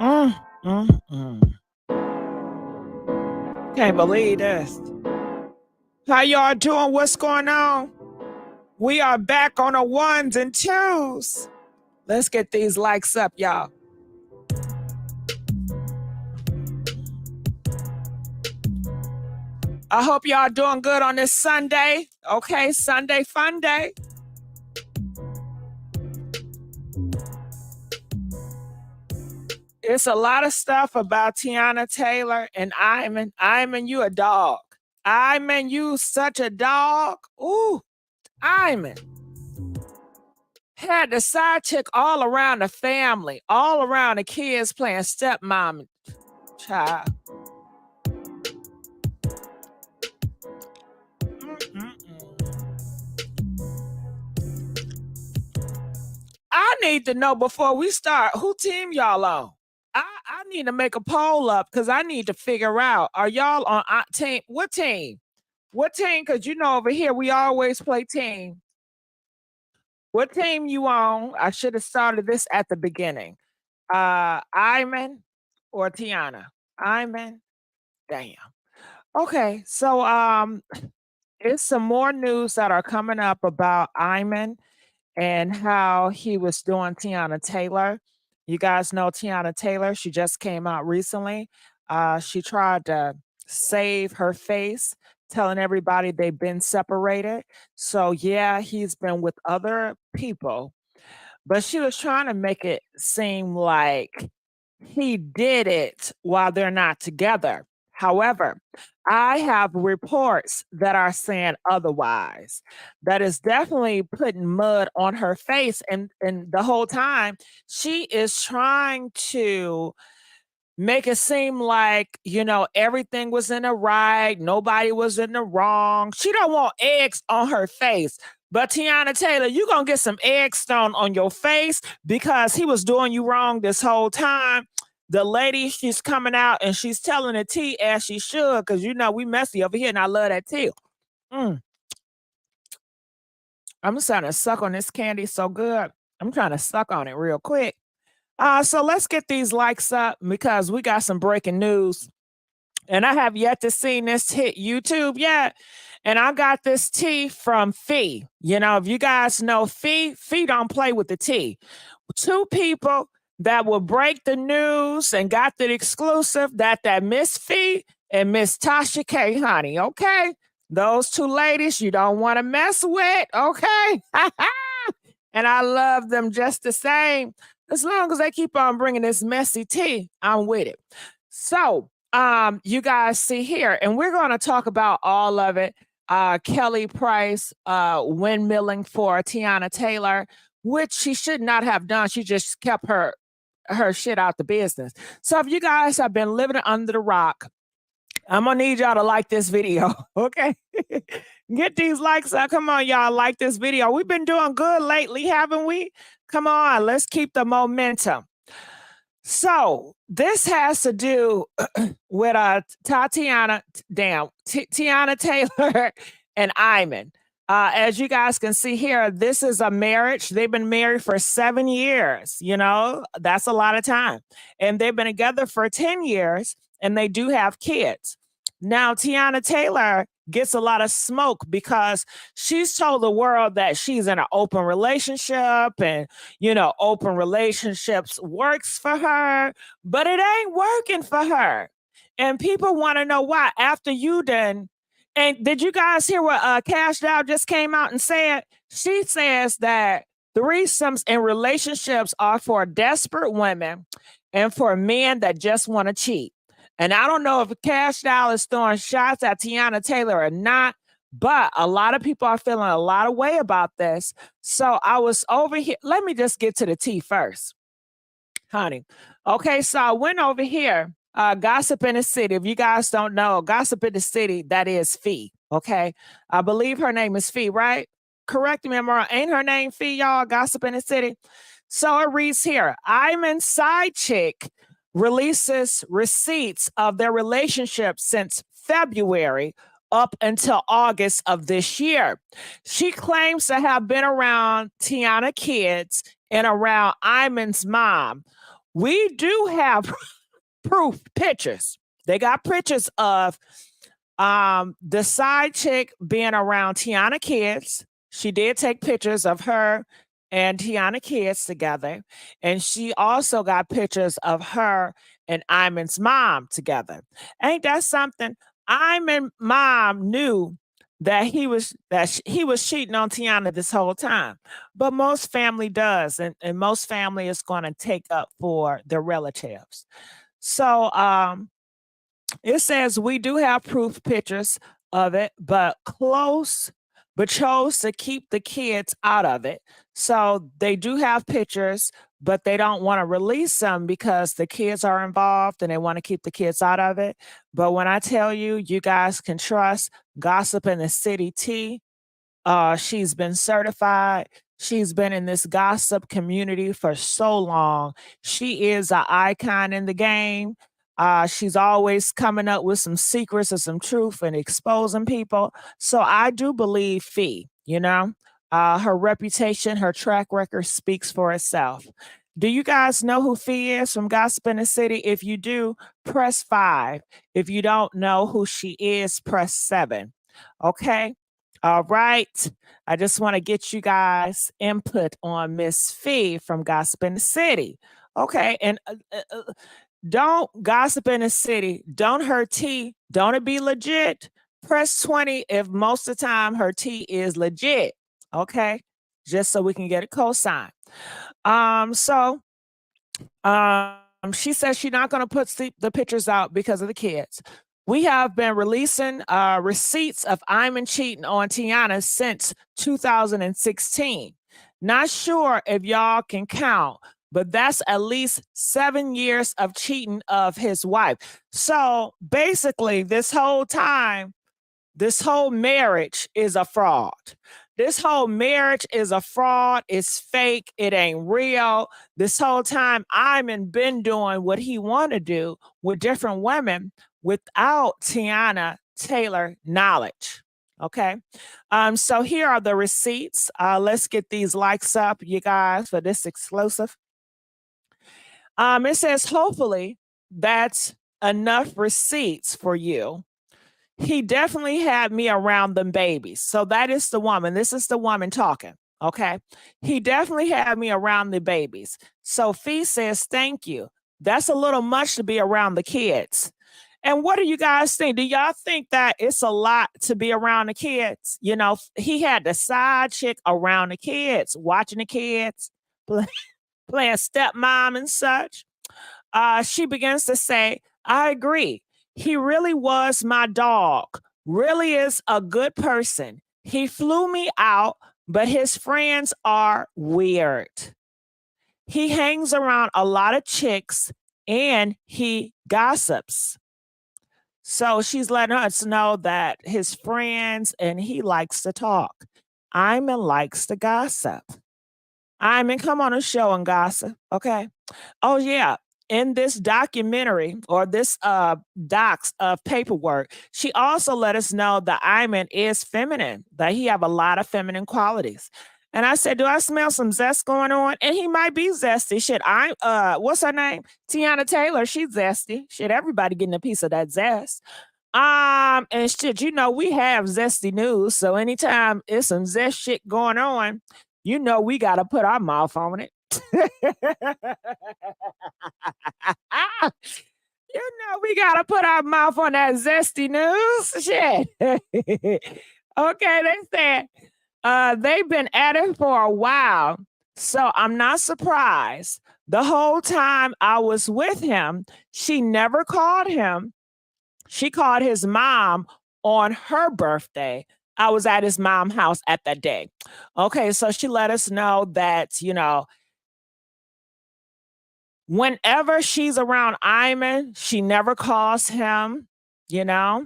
Mm, mm, mm. Can't believe this. How y'all doing? What's going on? We are back on the ones and twos. Let's get these likes up, y'all. I hope y'all doing good on this Sunday. Okay, Sunday fun day. It's a lot of stuff about Teyana Taylor and Iman. Iman, you a dog. Iman, you such a dog. Ooh, Iman. Had the side chick all around the family, all around the kids playing stepmom. Child. I need to know before we start who team y'all on. I need to make a poll up because I need to figure out, are y'all on team? What team? What team? Because you know over here we always play team. What team you on? I should have started this at the beginning. Iman or Teyana? Iman? Damn. Okay, so it's some more news that are coming up about Iman and how he was doing Teyana Taylor. You guys know Teyana Taylor. She just came out recently. She tried to save her face, telling everybody they've been separated. So, yeah, he's been with other people, but she was trying to make it seem like he did it while they're not together. However, I have reports that are saying otherwise. That is definitely putting mud on her face. And the whole time, she is trying to make it seem like, you know, everything was in the right, nobody was in the wrong. She don't want eggs on her face. But Teyana Taylor, you gonna get some egg stone on your face because he was doing you wrong this whole time. The lady, she's coming out and she's telling the tea as she should, because you know we messy over here and I love that tea. I'm just trying to suck on this candy so good. I'm trying to suck on it real quick. So let's get these likes up because we got some breaking news. And I have yet to see this hit YouTube yet. And I got this tea from Fee. You know, if you guys know Fee don't play with the tea. Two people that will break the news and got the exclusive that Miss Fee and Miss Tasha K, honey, okay? Those two ladies you don't want to mess with, okay? And I love them just the same. As long as they keep on bringing this messy tea, I'm with it. So, you guys see here, and we're going to talk about all of it. Kelly Price windmilling for Teyana Taylor, which she should not have done. She just kept her shit out the business. So if you guys have been living under the rock, I'm gonna need y'all to like this video, okay? Get these likes up. Come on, y'all, like this video. We've been doing good lately, haven't we? Come on, let's keep the momentum. So this has to do with Teyana Taylor and Iman. As you guys can see here, this is a marriage. They've been married for 7 years. You know, that's a lot of time. And they've been together for 10 years, and they do have kids. Now, Teyana Taylor gets a lot of smoke because she's told the world that she's in an open relationship and, you know, open relationships works for her, but it ain't working for her. And people want to know why after you done. And did you guys hear what Cash Dow just came out and said? She says that threesomes and relationships are for desperate women and for men that just want to cheat. And I don't know if Cash Doll is throwing shots at Teyana Taylor or not, but a lot of people are feeling a lot of way about this. So I was over here. Let me just get to the tea first, honey. Okay, so I went over here. Gossip in the City. If you guys don't know, Gossip in the City, that is Fee. Okay, I believe her name is Fee, right? Correct me, Amara. Ain't her name Fee, y'all? Gossip in the City. So it reads here: Iman's side chick releases receipts of their relationship since February up until August of this year. She claims to have been around Teyana kids and around Iman's mom. we do have proof pictures. They got pictures of the side chick being around Teyana kids. She did take pictures of her and Teyana kids together. And she also got pictures of her and Iman's mom together. Ain't that something? Iman's mom knew that he was cheating on Teyana this whole time. But most family does, and most family is going to take up for their relatives. So it says we do have proof pictures of it, but chose to keep the kids out of it. So they do have pictures, but they don't want to release them because the kids are involved and they want to keep the kids out of it. But when I tell you, you guys can trust Gossip in the City T. She's been certified. She's been in this gossip community for so long. She is an icon in the game. She's always coming up with some secrets or some truth and exposing people. So I do believe Fee, you know, her reputation, her track record speaks for itself. Do you guys know who Fee is from Gossip in the City? If you do, press 5. If you don't know who she is, press 7. Okay. All right. I just want to get you guys input on Miss Fee from Gossip in the City. Okay. And don't gossip in the city. Don't her tea. Don't it be legit? Press 20 if most of the time her tea is legit. Okay. Just so we can get a cosign. She says she's not going to put the pictures out because of the kids. We have been releasing receipts of Iman cheating on Teyana since 2016. Not sure if y'all can count, but that's at least 7 years of cheating of his wife. So basically, this whole time, this whole marriage is a fraud. This whole marriage is a fraud. It's fake. It ain't real. This whole time, Iman been doing what he want to do with different women without Teyana Taylor knowledge. Okay. So here are the receipts. Let's get these likes up, you guys, for this exclusive. It says, hopefully that's enough receipts for you. He definitely had me around them babies. So that is the woman. This is the woman talking. Okay. He definitely had me around the babies. So Fee says, thank you. That's a little much to be around the kids. And what do you guys think? Do y'all think that it's a lot to be around the kids? You know, he had the side chick around the kids, watching the kids, playing stepmom and such. She begins to say, I agree. He really was my dog, really is a good person. He flew me out, but his friends are weird. He hangs around a lot of chicks and he gossips. So she's letting us know that his friends and he likes to talk. Iman likes to gossip. Iman, come on a show and gossip, okay? Oh yeah, in this documentary or this docs of paperwork, she also let us know that Iman is feminine, that he have a lot of feminine qualities. And I said, do I smell some zest going on? And he might be zesty. Shit, what's her name? Teyana Taylor, she's zesty. Shit, everybody getting a piece of that zest. And shit, you know, we have zesty news. So anytime it's some zest shit going on, you know we gotta put our mouth on it. You know we gotta put our mouth on that zesty news. Shit. Okay, they said they've been at it for a while. So I'm not surprised. The whole time I was with him, she never called him. She called his mom on her birthday. I was at his mom's house at that day. Okay, so she let us know that, you know, whenever she's around Iman, she never calls him, you know.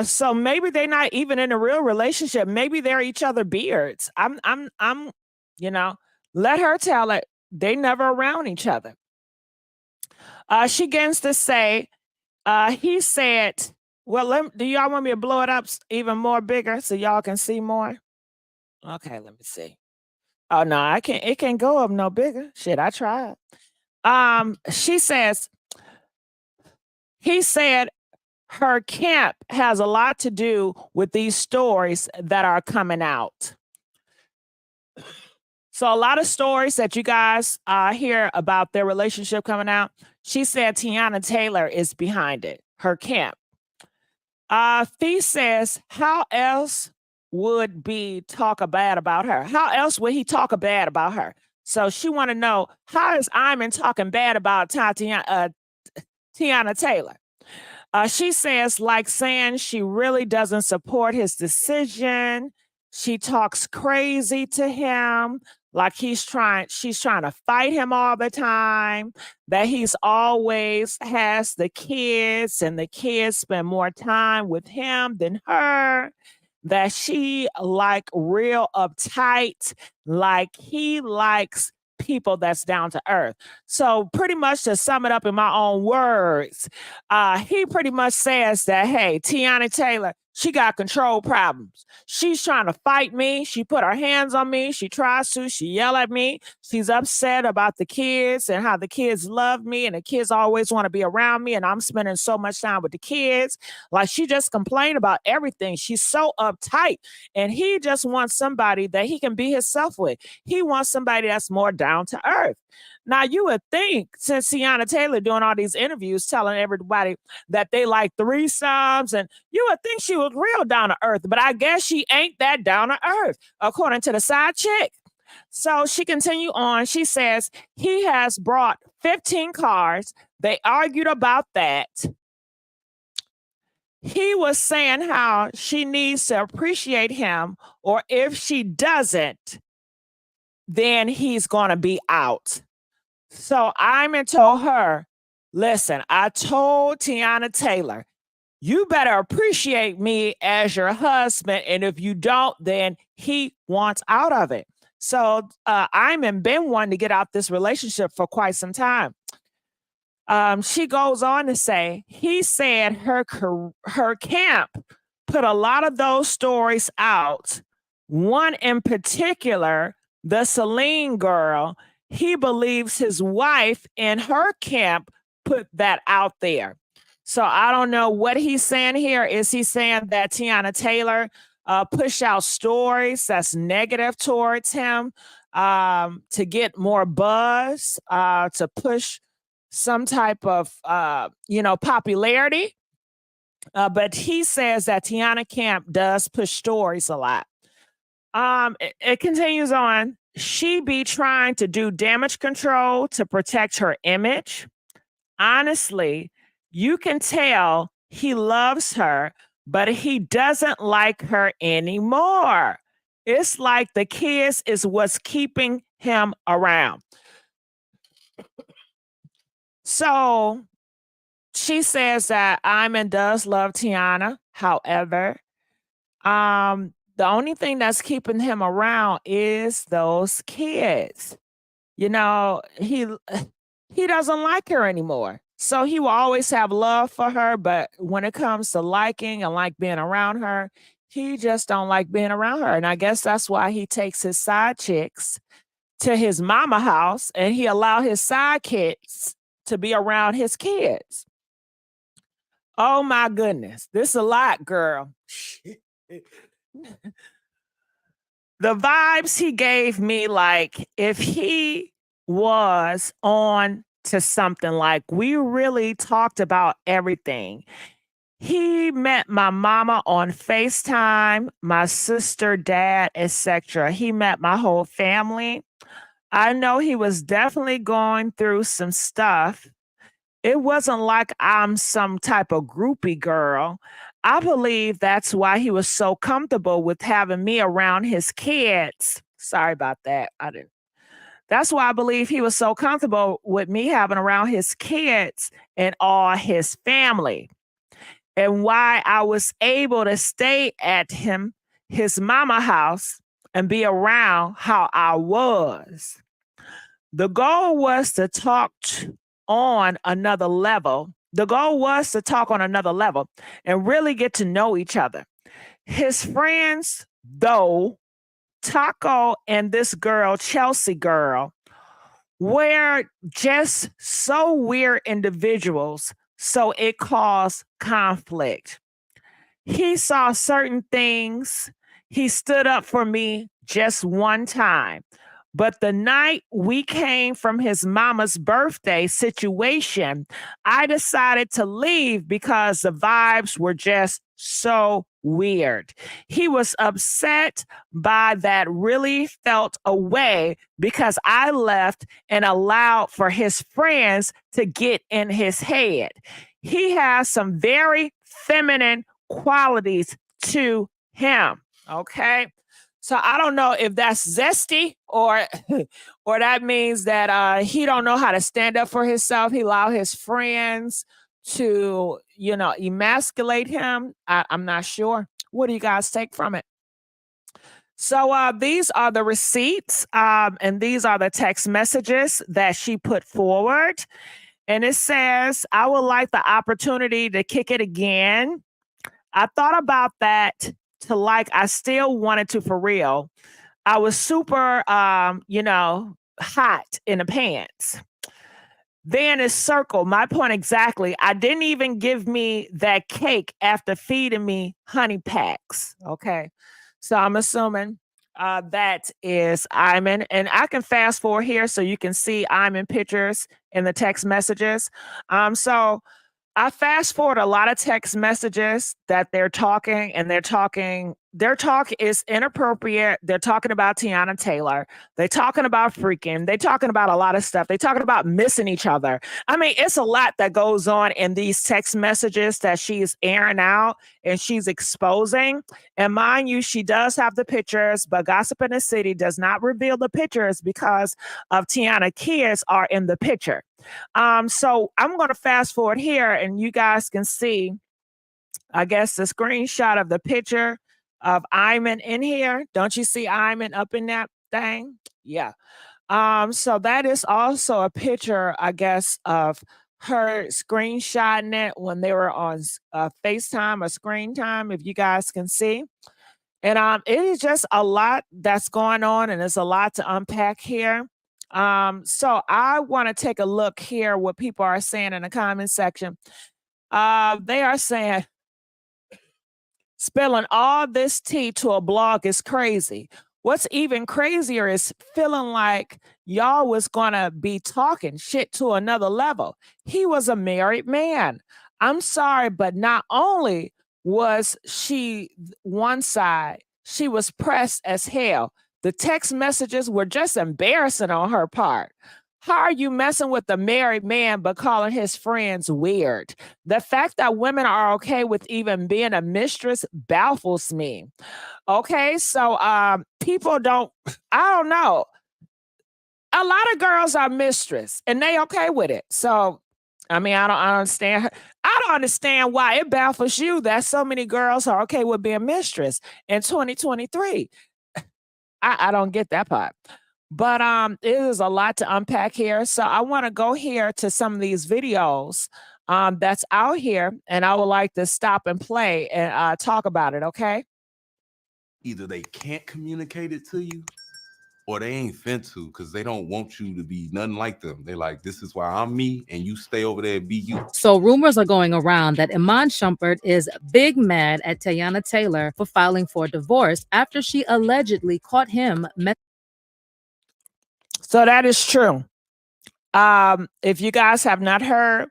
So maybe they're not even in a real relationship. Maybe they're each other beards. I'm, you know, let her tell it. They never around each other. She begins to say, he said, well, do y'all want me to blow it up even more bigger so y'all can see more? Okay, let me see. Oh no, I can't. It can't go up no bigger. Shit, I tried. She says, he said her camp has a lot to do with these stories that are coming out. So a lot of stories that you guys hear about their relationship coming out, she said Teyana Taylor is behind it, her camp. Fee says, how else would be talk bad about her? How else would he talk bad about her? So she want to know, how is Iman talking bad about Teyana Taylor? She says, like saying she really doesn't support his decision. She talks crazy to him, like she's trying to fight him all the time, that he's always has the kids and the kids spend more time with him than her, that she like real uptight, like he likes people that's down to earth. So pretty much to sum it up in my own words, he pretty much says that, hey, Teyana Taylor, she got control problems. She's trying to fight me. She put her hands on me. She tries to. She yell at me. She's upset about the kids and how the kids love me and the kids always want to be around me and I'm spending so much time with the kids. Like she just complained about everything. She's so uptight and he just wants somebody that he can be himself with. He wants somebody that's more down to earth. Now, you would think, since Teyana Taylor doing all these interviews telling everybody that they like threesomes, and you would think she was real down to earth, but I guess she ain't that down to earth, according to the side chick. So she continued on. She says, he has brought 15 cars. They argued about that. He was saying how she needs to appreciate him, or if she doesn't, then he's going to be out. So Iman told her, listen, I told Teyana Taylor, you better appreciate me as your husband. And if you don't, then he wants out of it. So Iman been wanting to get out this relationship for quite some time. She goes on to say, he said her camp put a lot of those stories out. One in particular, the Celine girl, he believes his wife in her camp put that out there. So I don't know what he's saying here. Is he saying that Teyana Taylor pushed out stories that's negative towards him to get more buzz, to push some type of, popularity? But he says that Teyana Camp does push stories a lot. It continues on. She be trying to do damage control to protect her image. Honestly, you can tell he loves her, but he doesn't like her anymore. It's like the kids is what's keeping him around. So she says that Iman does love Teyana. However, the only thing that's keeping him around is those kids. You know, he doesn't like her anymore. So he will always have love for her, but when it comes to liking and like being around her, he just don't like being around her. And I guess that's why he takes his side chicks to his mama house and he allow his side kids to be around his kids. Oh my goodness. This is a lot, girl. The vibes he gave me, like if he was on to something, like we really talked about everything. He met my mama on FaceTime, my sister, dad, etc. He met my whole family. I know he was definitely going through some stuff. It wasn't like I'm some type of groupie girl. I believe that's why he was so comfortable with having me around his kids. Sorry about that. I didn't. That's why I believe he was so comfortable with me having around his kids and all his family. And why I was able to stay at his mama house and be around how I was. The goal was to talk on another level. The goal was to talk on another level and really get to know each other. His friends, though, Taco and this girl, Chelsea girl, We're just so weird individuals, so it caused conflict. He saw certain things. He stood up for me just one time. But the night we came from his mama's birthday situation, I decided to leave because the vibes were just so weird. He was upset by that, really felt away because I left and allowed for his friends to get in his head. He has some very feminine qualities to him. Okay. So I don't know if that's zesty or or that means that he don't know how to stand up for himself. He allow his friends to, emasculate him. I'm not sure. What do you guys take from it? So these are the receipts, and these are the text messages that she put forward. And it says, I would like the opportunity to kick it again. I thought about that I still wanted to for real. I was super, hot in the pants. Then it's circle. My point exactly. I didn't even give me that cake after feeding me honey packs. Okay. So I'm assuming that is Iman. And I can fast forward here so you can see Iman pictures in the text messages. So I fast forward a lot of text messages that their talk is inappropriate. They're talking about Teyana Taylor. They're talking about freaking. They're talking about a lot of stuff. They're talking about missing each other. I mean, it's a lot that goes on in these text messages that she's airing out and she's exposing. And mind you, she does have the pictures, but Gossip in the City does not reveal the pictures because of Teyana kids are in the picture. So I'm going to fast forward here and you guys can see, I guess, the screenshot of the picture of Iman in here. Don't you see Iman up in that thing? Yeah. So that is also a picture, I guess, of her screenshotting it when they were on FaceTime or screen time, if you guys can see. And it is just a lot that's going on and there's a lot to unpack here. So I want to take a look here what people are saying in the comment section. They are saying spilling all this tea to a blog is crazy. What's even crazier is feeling like y'all was gonna be talking shit to another level. He was a married man. I'm sorry, but not only was she one side, she was pressed as hell. The text messages were just embarrassing on her part. How are you messing with a married man but calling his friends weird? The fact that women are okay with even being a mistress baffles me. Okay, so people don't, I don't know. A lot of girls are mistress and they okay with it. So I mean, I don't understand. I don't understand why it baffles you that so many girls are okay with being mistress in 2023. I don't get that part. But it is a lot to unpack here. So I want to go here to some of these videos that's out here, and I would like to stop and play and talk about it, okay? Either they can't communicate it to you or they ain't fin to because they don't want you to be nothing like them. They like, this is why I'm me and you stay over there and be you. So rumors are going around that Iman Shumpert is big mad at Teyana Taylor for filing for divorce after she allegedly caught him. So that is true. If you guys have not heard,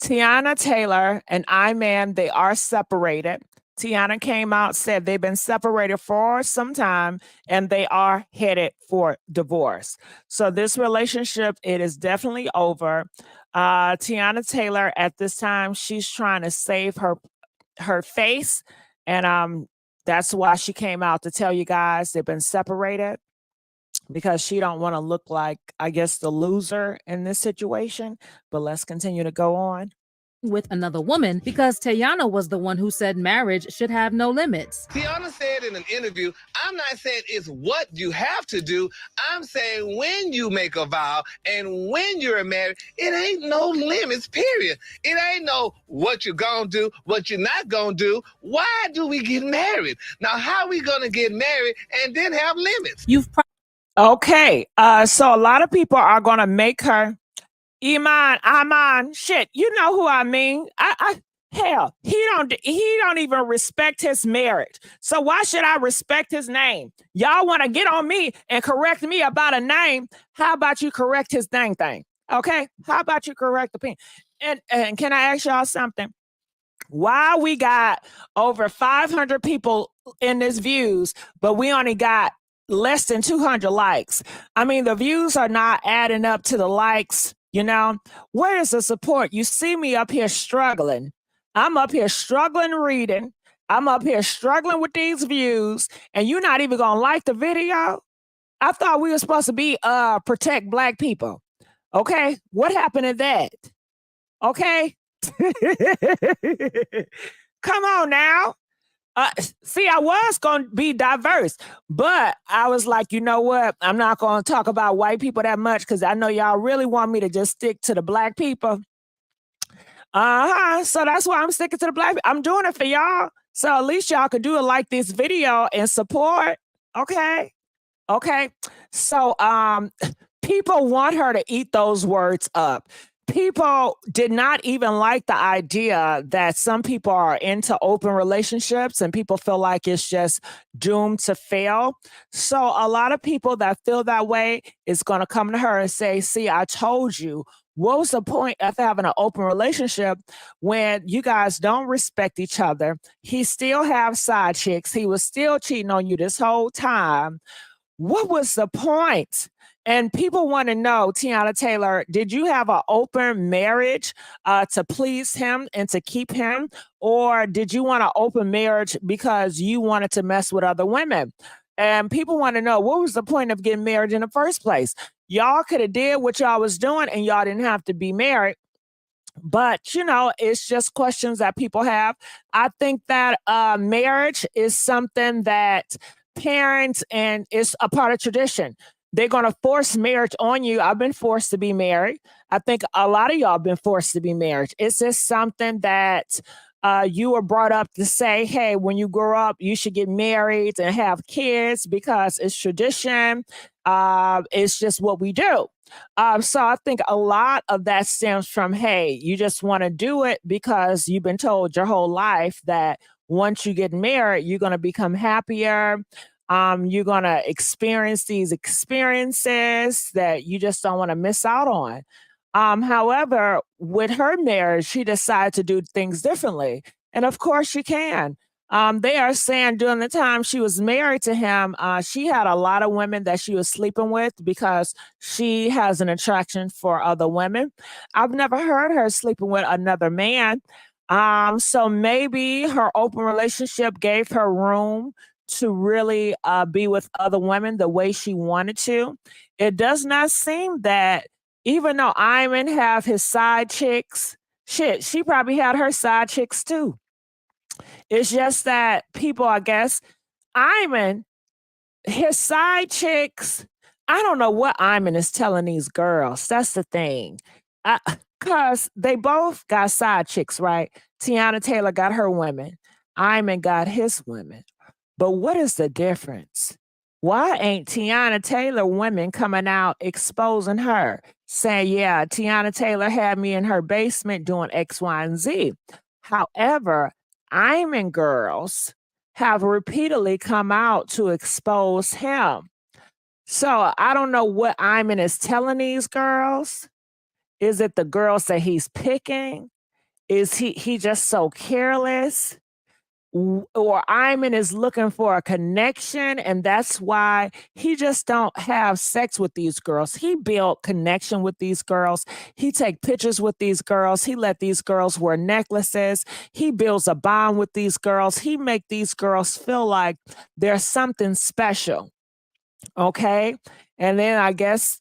Teyana Taylor and Iman, they are separated. Teyana came out, said they've been separated for some time and they are headed for divorce. So this relationship, it is definitely over. Teyana Taylor at this time, she's trying to save her face. And that's why she came out to tell you guys they've been separated because she don't want to look like, I guess, the loser in this situation. But let's continue to go on. With another woman because Teyana was the one who said marriage should have no limits. Teyana said in an interview, I'm not saying it's what you have to do. I'm saying when you make a vow and when you're married, it ain't no limits, period. It ain't no what you're going to do, what you're not going to do. Why do we get married? Now, how are we going to get married and then have limits? Okay. So a lot of people are gonna make her Iman, shit. You know who I mean. Hell, he don't even respect his marriage. So why should I respect his name? Y'all want to get on me and correct me about a name? How about you correct his dang thing? Okay? How about you correct the pin? And can I ask y'all something? Why we got over 500 people in this views, but we only got less than 200 likes? I mean, the views are not adding up to the likes. You know, where is the support? You see me up here struggling. I'm up here struggling reading. I'm up here struggling with these views, and you're not even gonna like the video. I thought we were supposed to be protect Black people. Okay, what happened to that? Okay. Come on now. See, I was going to be diverse, but I was like, you know what? I'm not going to talk about white people that much because I know y'all really want me to just stick to the Black people. So that's why I'm sticking to the Black people. I'm doing it for y'all. So at least y'all could do it like this video and support. Okay. Okay. So people want her to eat those words up. People did not even like the idea that some people are into open relationships and people feel like it's just doomed to fail. So a lot of people that feel that way is going to come to her and say, see, I told you. What was the point of having an open relationship when you guys don't respect each other? He still have side chicks. He was still cheating on you this whole time. What was the point? And people want to know, Teyana Taylor, did you have an open marriage to please him and to keep him? Or did you want an open marriage because you wanted to mess with other women? And people want to know, what was the point of getting married in the first place? Y'all could have did what y'all was doing and y'all didn't have to be married. But, you know, it's just questions that people have. I think that marriage is something that parents, and it's a part of tradition. They're going to force marriage on you. I've been forced to be married. I think a lot of y'all been forced to be married. It's just something that you were brought up to say, hey, when you grow up, you should get married and have kids because it's tradition. It's just what we do. So I think a lot of that stems from, hey, you just want to do it because you've been told your whole life that once you get married, you're going to become happier. You're going to experience these experiences that you just don't want to miss out on. However, with her marriage, she decided to do things differently. And of course, she can. They are saying during the time she was married to him, she had a lot of women that she was sleeping with because she has an attraction for other women. I've never heard her sleeping with another man. So maybe her open relationship gave her room to really be with other women the way she wanted to. It does not seem that even though Iman have his side chicks, shit, she probably had her side chicks too. It's just that people, I guess, Iman, his side chicks, I don't know what Iman is telling these girls. That's the thing. Because they both got side chicks, right? Teyana Taylor got her women. Iman got his women. But what is the difference? Why ain't Teyana Taylor women coming out exposing her, saying, yeah, Teyana Taylor had me in her basement doing X, Y, and Z. However, Iman girls have repeatedly come out to expose him. So I don't know what Iman is telling these girls. Is it the girls that he's picking? Is he just so careless? Or Iman is looking for a connection, and that's why he just don't have sex with these girls. He built connection with these girls. He take pictures with these girls. He let these girls wear necklaces. He builds a bond with these girls. He make these girls feel like there's something special. Okay. And then I guess,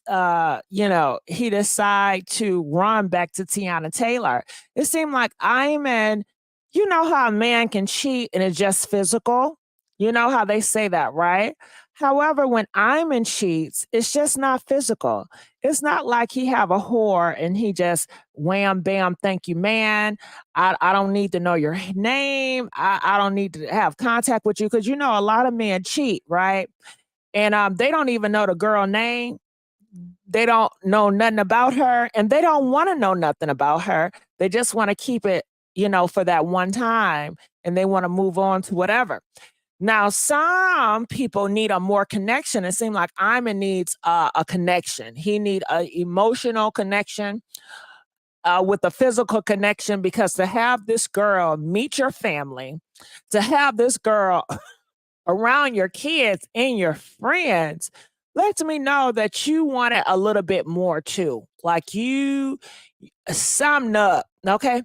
he decide to run back to Teyana Taylor. It seemed like Iman, you know how a man can cheat and it's just physical? You know how they say that, right? However, when Iman cheats, it's just not physical. It's not like he have a whore and he just wham, bam, thank you, man. I don't need to know your name. I don't need to have contact with you because, a lot of men cheat, right? and they don't even know the girl name. They don't know nothing about her, and they don't want to know nothing about her. They just want to keep it, for that one time, and they want to move on to whatever. Now, some people need a more connection. It seems like Iman needs a connection. He need an emotional connection with a physical connection, because to have this girl meet your family, to have this girl around your kids and your friends, lets me know that you wanted a little bit more too. Like you summed up. Okay.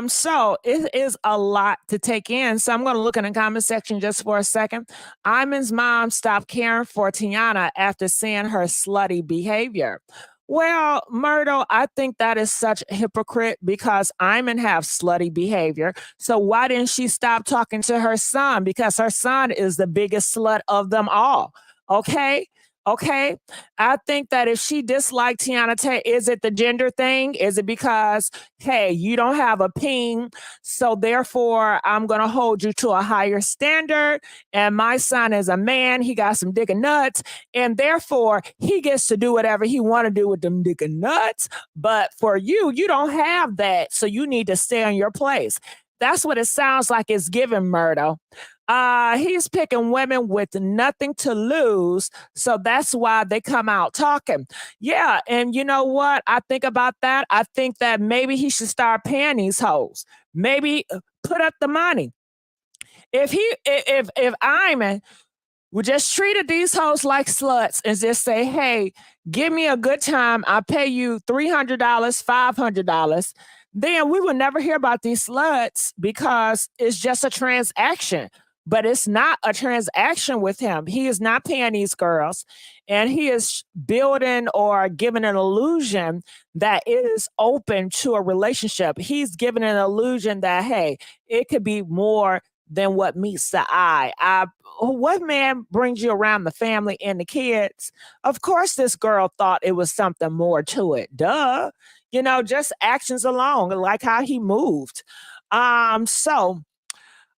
So it is a lot to take in. So I'm going to look in the comment section just for a second. Iman's mom stopped caring for Teyana after seeing her slutty behavior. Well, Myrtle, I think that is such a hypocrite, because Iman have slutty behavior. So why didn't she stop talking to her son? Because her son is the biggest slut of them all. Okay. Okay. I think that if she disliked Teyana Taylor, is it the gender thing? Is it because, hey, you don't have a ping, so therefore I'm going to hold you to a higher standard, and my son is a man, he got some dick and nuts, and therefore he gets to do whatever he want to do with them dick and nuts, but for you, you don't have that, so you need to stay in your place. That's what it sounds like it's giving, Murdo. He's picking women with nothing to lose, so that's why they come out talking. Yeah, and you know what? I think about that. I think that maybe he should start paying these hoes. Maybe put up the money. If Iman would just treated these hoes like sluts and just say, hey, give me a good time, I'll pay you $300, $500, then we would never hear about these sluts, because it's just a transaction. But it's not a transaction with him. He is not paying these girls, and he is building or giving an illusion that it is open to a relationship. He's giving an illusion that, hey, it could be more than what meets the eye. What man brings you around the family and the kids? Of course, this girl thought it was something more to it. Duh. Just actions alone, like how he moved. So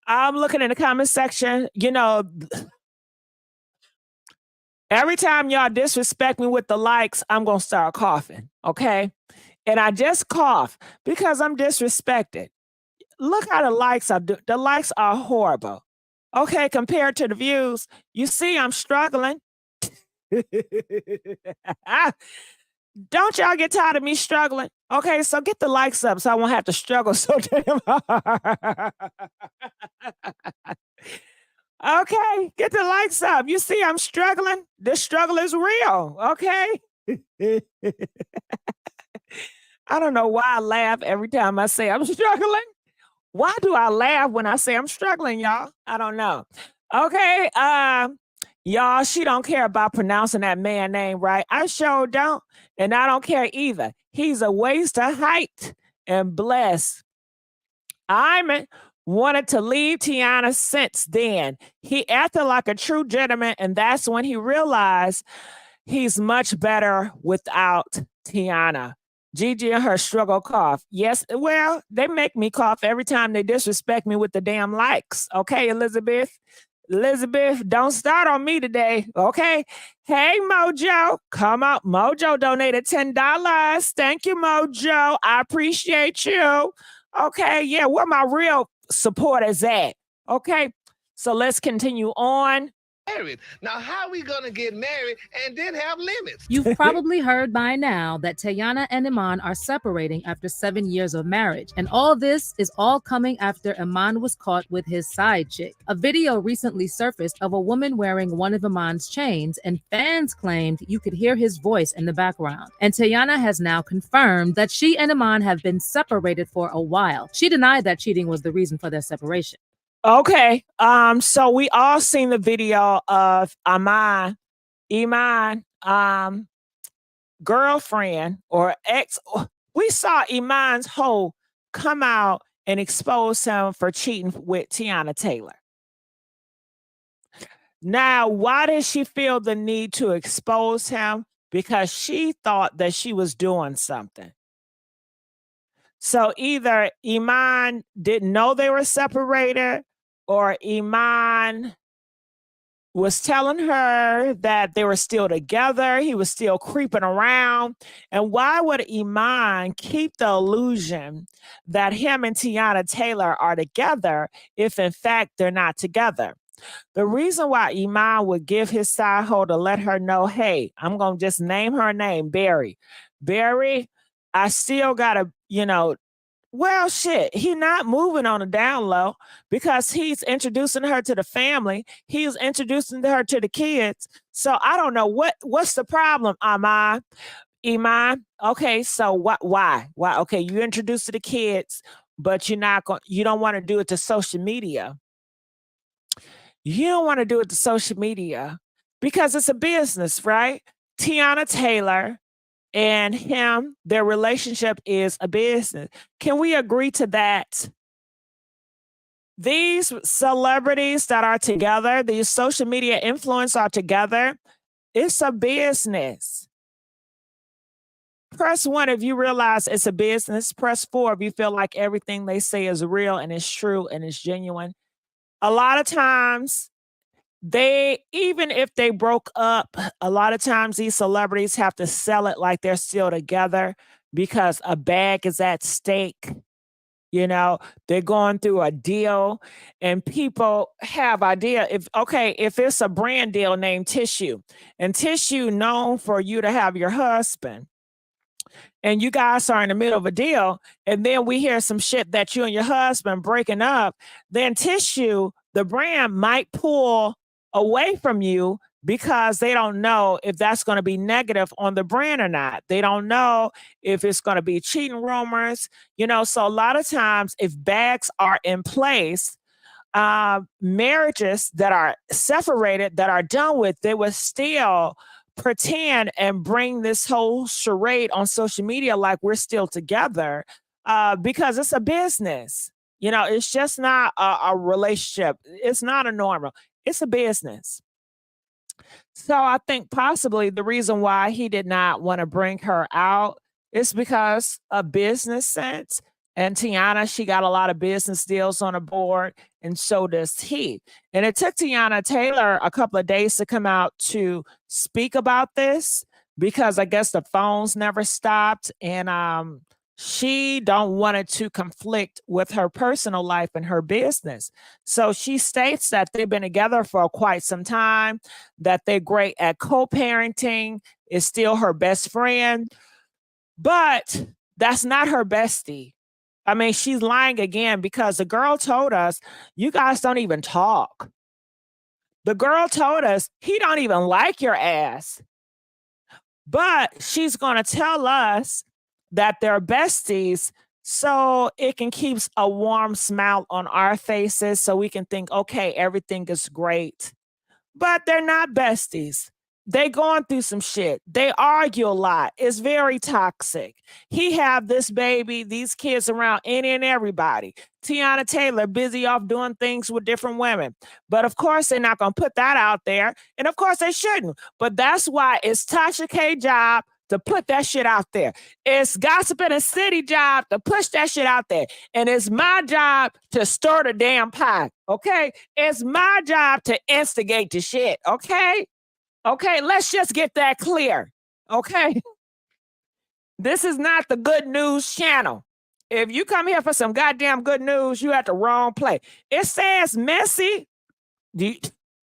I'm looking in the comment section. Every time y'all disrespect me with the likes, I'm going to start coughing. Okay. And I just cough because I'm disrespected. Look how the likes are. The likes are horrible. Okay. Compared to the views, you see, I'm struggling. Don't y'all get tired of me struggling? Okay, so get the likes up so I won't have to struggle so damn hard. Okay, get the likes up. You see, I'm struggling. This struggle is real. Okay. I don't know why I laugh every time I say I'm struggling. Why do I laugh when I say I'm struggling, y'all? I don't know. Okay, y'all, she don't care about pronouncing that man name right. I sure don't, and I don't care either. He's a waste of height and bless. Iman wanted to leave Teyana since then. He acted like a true gentleman, and that's when he realized he's much better without Teyana. Gigi and her struggle cough. Yes, well, they make me cough every time they disrespect me with the damn likes. Okay, Elizabeth? Elizabeth, don't start on me today, okay? Hey, Mojo, come out. Mojo donated $10. Thank you, Mojo. I appreciate you. Okay, yeah, where my real supporters at? Okay, so let's continue on. Married. Now, how are we going to get married and then have limits? You've probably heard by now that Teyana and Iman are separating after 7 years of marriage. And all this is all coming after Iman was caught with his side chick. A video recently surfaced of a woman wearing one of Iman's chains, and fans claimed you could hear his voice in the background. And Teyana has now confirmed that she and Iman have been separated for a while. She denied that cheating was the reason for their separation. Okay. So we all seen the video of Iman, girlfriend or ex. We saw Iman's hoe come out and expose him for cheating with Teyana Taylor. Now, why did she feel the need to expose him? Because she thought that she was doing something. So either Iman didn't know they were separated, or Iman was telling her that they were still together. He was still creeping around. And why would Iman keep the illusion that him and Teyana Taylor are together if in fact they're not together? The reason why Iman would give his side hoe to let her know, hey, I'm going to just name her name, Barry. Barry, I still got to, well, shit, he not moving on the down low because he's introducing her to the family. He's introducing her to the kids. So I don't know what's the problem, Iman. Okay, so why? Okay, you introduce to the kids, but you don't want to do it to social media. You don't want to do it to social media because it's a business, right? Teyana Taylor and him, their relationship is a business. Can we agree to that? These celebrities that are together, these social media influencers are together, it's a business. Press 1 if you realize it's a business. Press 4 if you feel like everything they say is real and it's true and it's genuine. A lot of times, even if they broke up, a lot of times these celebrities have to sell it like they're still together because a bag is at stake. They're going through a deal and people have idea if it's a brand deal named Tissue and Tissue known for you to have your husband and you guys are in the middle of a deal and then we hear some shit that you and your husband breaking up, then Tissue, the brand, might pull away from you because they don't know if that's going to be negative on the brand or not. They don't know if it's going to be cheating rumors, so a lot of times if bags are in place, marriages that are separated, that are done with, they will still pretend and bring this whole charade on social media like we're still together because it's a business. It's just not a relationship. It's not a normal. It's a business. So I think possibly the reason why he did not want to bring her out is because of business sense. And Teyana, she got a lot of business deals on the board, and so does he. And it took Teyana Taylor a couple of days to come out to speak about this because I guess the phones never stopped. And she don't want it to conflict with her personal life and her business. So she states that they've been together for quite some time, that they're great at co-parenting, is still her best friend, but that's not her bestie. I mean, she's lying again because the girl told us, you guys don't even talk. The girl told us he don't even like your ass. But she's going to tell us that they're besties so it can keep a warm smile on our faces so we can think, okay, everything is great. But they're not besties. They going through some shit. They argue a lot. It's very toxic. He have this baby, these kids around any and everybody. Teyana Taylor busy off doing things with different women. But of course, they're not going to put that out there. And of course, they shouldn't. But that's why it's Tasha K's job to put that shit out there. It's Gossiping and City job to push that shit out there. And it's my job to stir the damn pot. Okay? It's my job to instigate the shit. Okay? Okay, let's just get that clear. Okay? This is not the good news channel. If you come here for some goddamn good news, you at the wrong place. It says messy.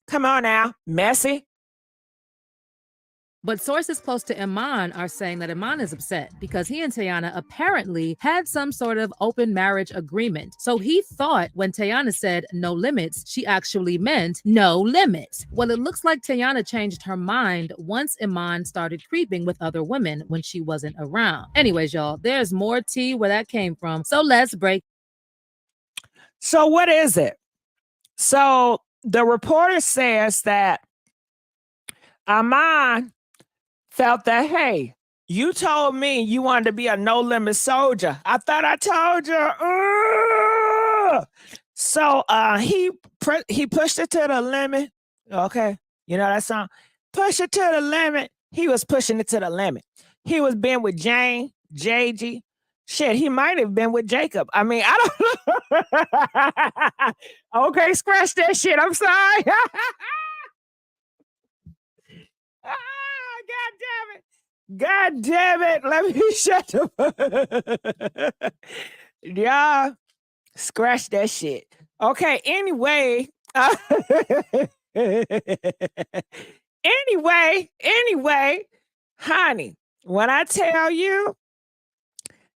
Come on now, messy. But sources close to Iman are saying that Iman is upset because he and Teyana apparently had some sort of open marriage agreement. So he thought when Teyana said no limits, she actually meant no limits. Well, it looks like Teyana changed her mind once Iman started creeping with other women when she wasn't around. Anyways, y'all, there's more tea where that came from. So let's break. So what is it? So the reporter says that Iman felt that, hey, you told me you wanted to be a no-limit soldier. I thought I told you. So he pushed it to the limit. Okay, you know that song? Push it to the limit. He was pushing it to the limit. He was been with Jane, JG. Shit, he might have been with Jacob. I mean, I don't. Okay, scratch that shit. I'm sorry. God damn it. God damn it. Let me shut the y'all scratch that shit. Okay, anyway. Anyway, honey, when I tell you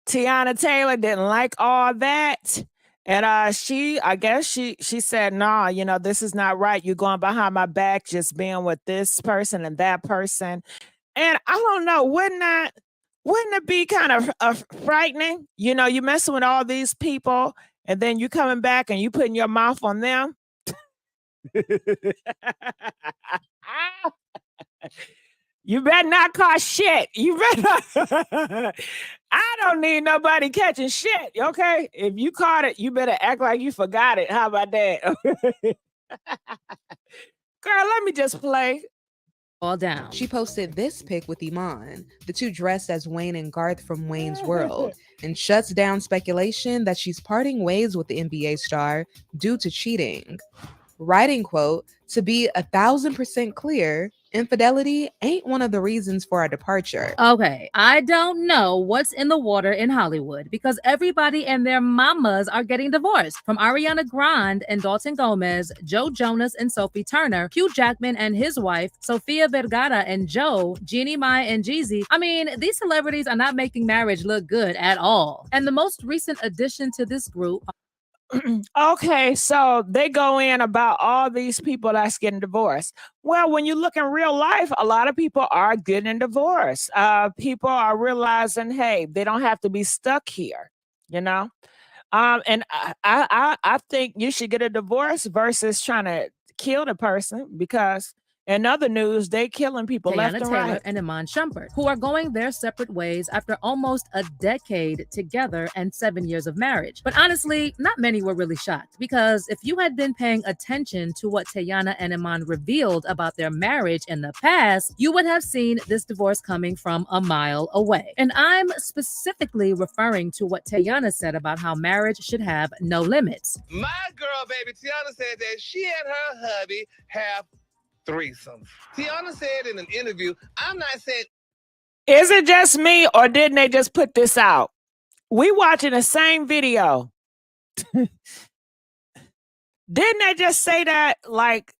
Teyana Taylor didn't like all that. And I guess she said, nah, you know, this is not right. You're going behind my back, just being with this person and that person. And I don't know, wouldn't it be kind of frightening? You know, you messing with all these people and then you coming back and you putting your mouth on them. You better not cause shit. You better. I don't need nobody catching shit. Okay, if you caught it, you better act like you forgot it. How about that? Girl, let me just play. All down. She posted this pic with Iman, the two dressed as Wayne and Garth from Wayne's World, and shuts down speculation that she's parting ways with the NBA star due to cheating. Writing, quote, "To be 1,000% clear, infidelity ain't one of the reasons for our departure." Okay, I don't know what's in the water in Hollywood because everybody and their mamas are getting divorced. From Ariana Grande and Dalton Gomez, Joe Jonas and Sophie Turner, Hugh Jackman and his wife, Sofia Vergara and Joe, Jeannie Mai and Jeezy. I mean, these celebrities are not making marriage look good at all. And the most recent addition to this group. Okay, so they go in about all these people that's getting divorced. Well, when you look in real life, a lot of people are getting divorced. People are realizing, hey, they don't have to be stuck here, you know? And I think you should get a divorce versus trying to kill the person, because in other news, they killing people left Teyana and Taylor right. and Iman Shumpert, who are going their separate ways after almost a decade together and 7 years of marriage. But honestly, not many were really shocked, because if you had been paying attention to what Teyana and Iman revealed about their marriage in the past, you would have seen this divorce coming from a mile away. And I'm specifically referring to what Teyana said about how marriage should have no limits. My girl, baby, Teyana said that she and her hubby have threesomes. Teyana said in an interview, I'm not saying. Is it just me, or didn't they just put this out? We watching the same video. Didn't they just say that like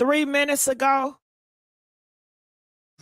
3 minutes ago?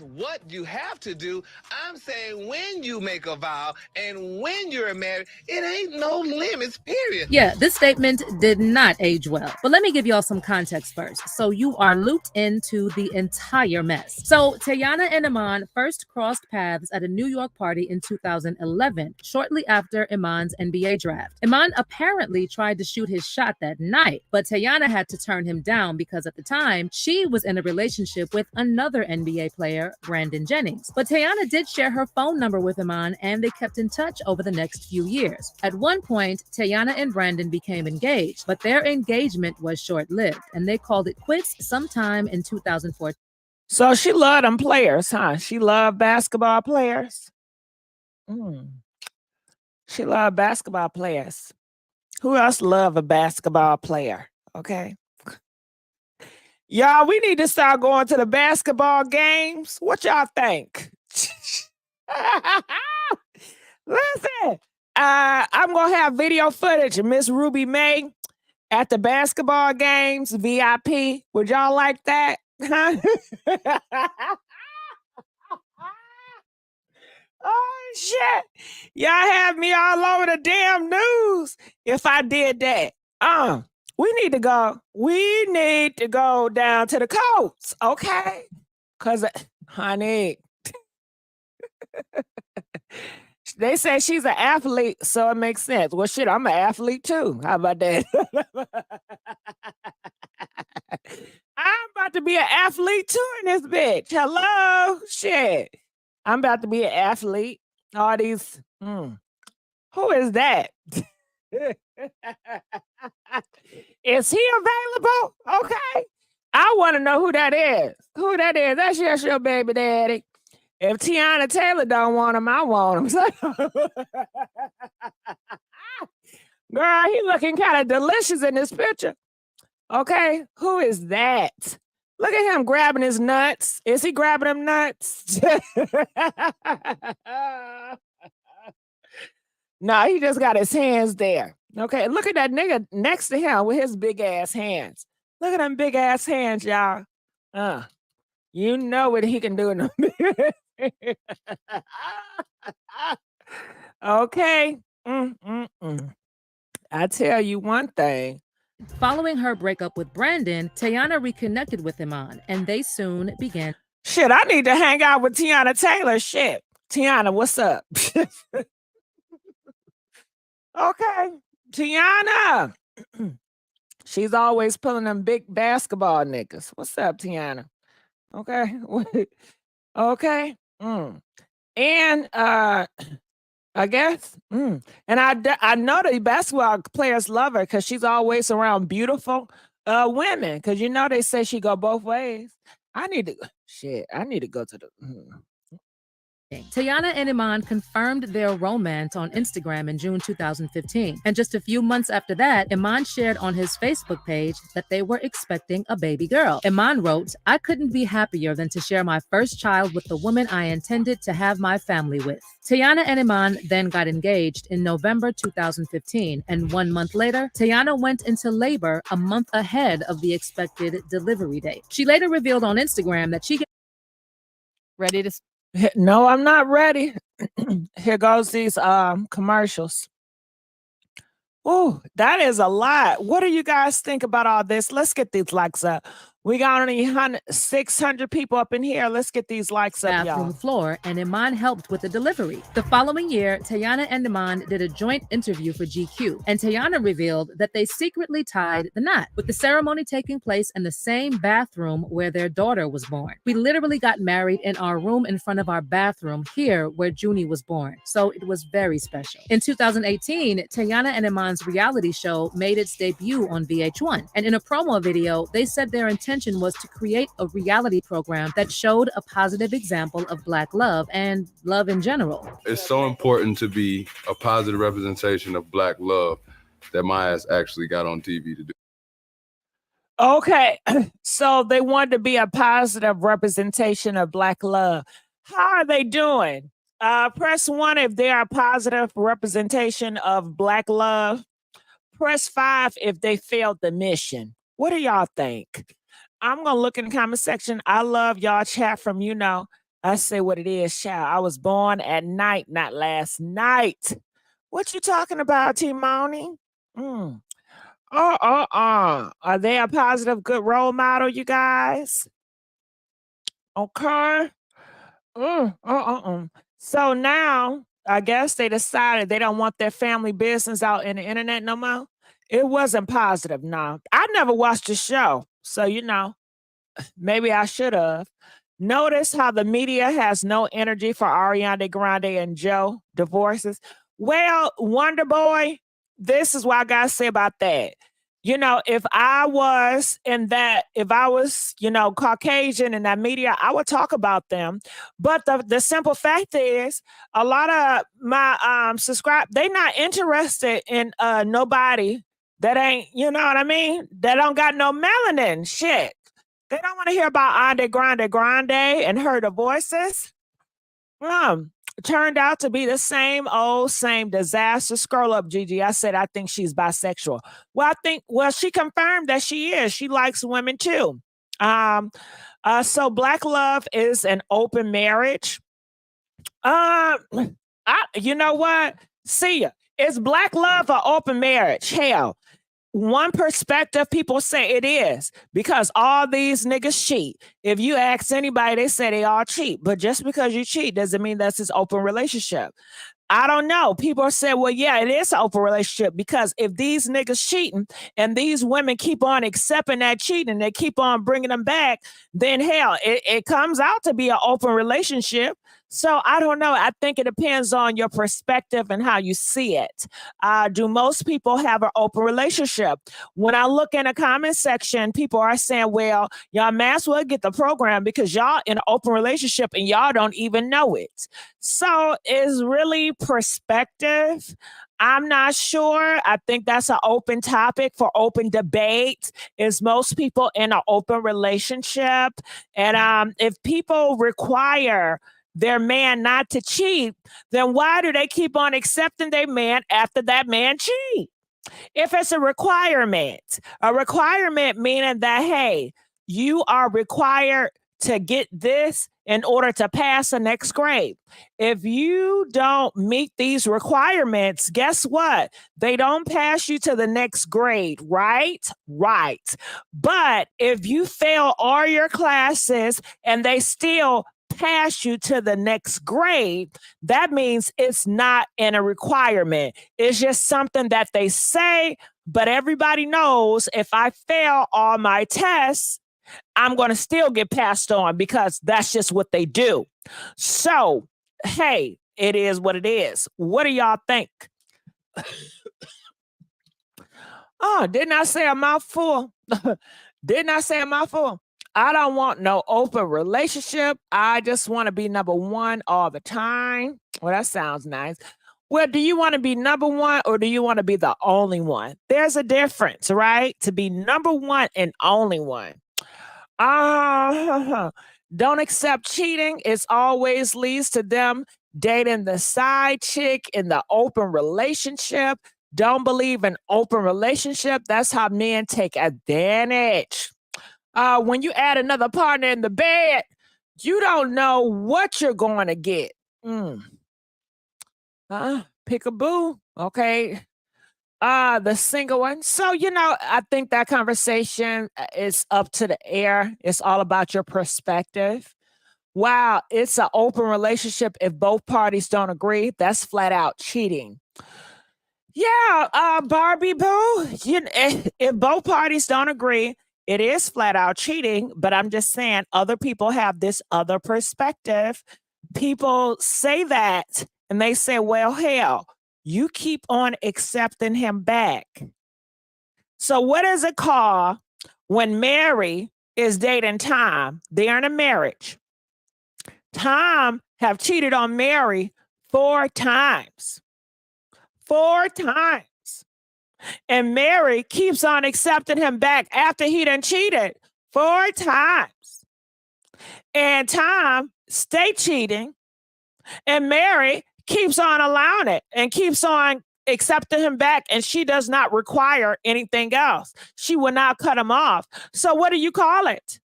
What you have to do, I'm saying when you make a vow and when you're married, it ain't no limits, period. Yeah, this statement did not age well. But let me give y'all some context first, so you are looped into the entire mess. So Teyana and Iman first crossed paths at a New York party in 2011, shortly after Iman's NBA draft. Iman apparently tried to shoot his shot that night, but Teyana had to turn him down because at the time, she was in a relationship with another NBA player, Brandon Jennings. But Teyana did share her phone number with Iman, and they kept in touch over the next few years. At one point, Teyana and Brandon became engaged, but their engagement was short-lived, and they called it quits sometime in 2014. So she loved them players, huh? She loved basketball players. She loved basketball players. Who else love a basketball player? Okay. Y'all, we need to start going to the basketball games. What y'all think? Listen, I'm going to have video footage of Miss Rubymae at the basketball games, VIP. Would y'all like that? Oh, shit. Y'all have me all over the damn news if I did that. We need to go down to the coast, okay? Because, honey, they say she's an athlete, so it makes sense. Well, shit, I'm an athlete too. How about that? I'm about to be an athlete too in this bitch. Hello? Shit. I'm about to be an athlete. All these, who is that? Is he available? Okay. I want to know who that is. Who that is. That's just your baby daddy. If Teyana Taylor don't want him, I want him. Girl, he looking kind of delicious in this picture. Okay. Who is that? Look at him grabbing his nuts. Is he grabbing them nuts? No, he just got his hands there. Okay, look at that nigga next to him with his big ass hands. Look at them big ass hands, y'all. You know what he can do in them. Okay. I tell you one thing. Following her breakup with Brandon, Teyana reconnected with Iman, and they soon began. Shit, I need to hang out with Teyana Taylor. Shit. Teyana, what's up? Okay. Teyana. She's always pulling them big basketball niggas. What's up, Teyana? Okay. Okay. And I guess. And I know the basketball players love her because she's always around beautiful women. Because you know they say she go both ways. I need to go to the. Teyana and Iman confirmed their romance on Instagram in June 2015. And just a few months after that, Iman shared on his Facebook page that they were expecting a baby girl. Iman wrote, "I couldn't be happier than to share my first child with the woman I intended to have my family with." Teyana and Iman then got engaged in November 2015. And 1 month later, Teyana went into labor a month ahead of the expected delivery date. She later revealed on Instagram that she ready to. No, I'm not ready. Here goes these commercials. Oh, that is a lot. What do you guys think about all this? Let's get these likes up. We got only 600 people up in here. Let's get these likes up, bathroom y'all. floor, and Iman helped with the delivery. The following year, Teyana and Iman did a joint interview for GQ, and Teyana revealed that they secretly tied the knot, with the ceremony taking place in the same bathroom where their daughter was born. "We literally got married in our room in front of our bathroom here where Junie was born, so it was very special." In 2018, Teyana and Iman's reality show made its debut on VH1, and in a promo video, they said their intention was to create a reality program that showed a positive example of Black love and love in general. It's so important to be a positive representation of Black love that my ass actually got on TV to do. Okay, so they wanted to be a positive representation of Black love. How are they doing? Press 1 if they are a positive representation of Black love. Press 5 if they failed the mission. What do y'all think? I'm going to look in the comment section. I love y'all chat from, I say what it is, child. I was born at night, not last night. What you talking about, T-Money? Are they a positive, good role model, you guys? Okay. So now, I guess they decided they don't want their family business out in the internet no more. It wasn't positive, no. I never watched the show, so maybe I should have. Notice how the media has no energy for Ariana Grande and Joe divorces. Well, Wonder Boy, this is what I gotta say about that. If I was Caucasian in that media, I would talk about them. But the simple fact is, a lot of my they not interested in nobody that ain't, you know what I mean? That don't got no melanin shit. They don't want to hear about Ariana Grande and her divorces. Turned out to be the same disaster. Scroll up, Gigi. I said I think she's bisexual. Well, she confirmed that she is. She likes women too. So Black love is an open marriage. You know what? See ya. Is Black love an open marriage? Hell. One perspective, people say it is because all these niggas cheat. If you ask anybody, they say they all cheat. But just because you cheat doesn't mean that's his open relationship. I don't know. People say, well, yeah, it is an open relationship because if these niggas cheating and these women keep on accepting that cheating, they keep on bringing them back, then hell, it comes out to be an open relationship. So I don't know. I think it depends on your perspective and how you see it. Do most people have an open relationship? When I look in the comment section, people are saying, well, y'all might as well get the program because y'all in an open relationship and y'all don't even know it. So it's really perspective. I'm not sure. I think that's an open topic for open debate. Is most people in an open relationship? And if people require their man not to cheat, then why do they keep on accepting their man after that man cheat? If it's a requirement meaning that, hey, you are required to get this in order to pass the next grade. If you don't meet these requirements, guess what? They don't pass you to the next grade, right? Right. But if you fail all your classes and they still pass you to the next grade, that means it's not in a requirement. It's just something that they say, but everybody knows if I fail all my tests, I'm going to still get passed on because that's just what they do. So, hey, it is what it is. What do y'all think? Oh, didn't I say a mouthful? Didn't I say a mouthful? I don't want no open relationship. I just want to be number one all the time. Well, that sounds nice. Well, do you want to be number one or do you want to be the only one? There's a difference, right? To be number one and only one. Don't accept cheating. It always leads to them dating the side chick in the open relationship. Don't believe in open relationship. That's how men take advantage. When you add another partner in the bed, you don't know what you're going to get. Pick a boo, okay? The single one. So, I think that conversation is up to the air. It's all about your perspective. Wow, it's an open relationship. If both parties don't agree, that's flat out cheating. Yeah, Barbie boo, if both parties don't agree, it is flat out cheating, but I'm just saying other people have this other perspective. People say that and they say, well, hell, you keep on accepting him back. So what is it called when Mary is dating Tom? They're in a marriage. Tom have cheated on Mary 4 times. 4 times. And Mary keeps on accepting him back after he done cheated 4 times. And Tom stay cheating. And Mary keeps on allowing it and keeps on accepting him back. And she does not require anything else. She will not cut him off. So what do you call it?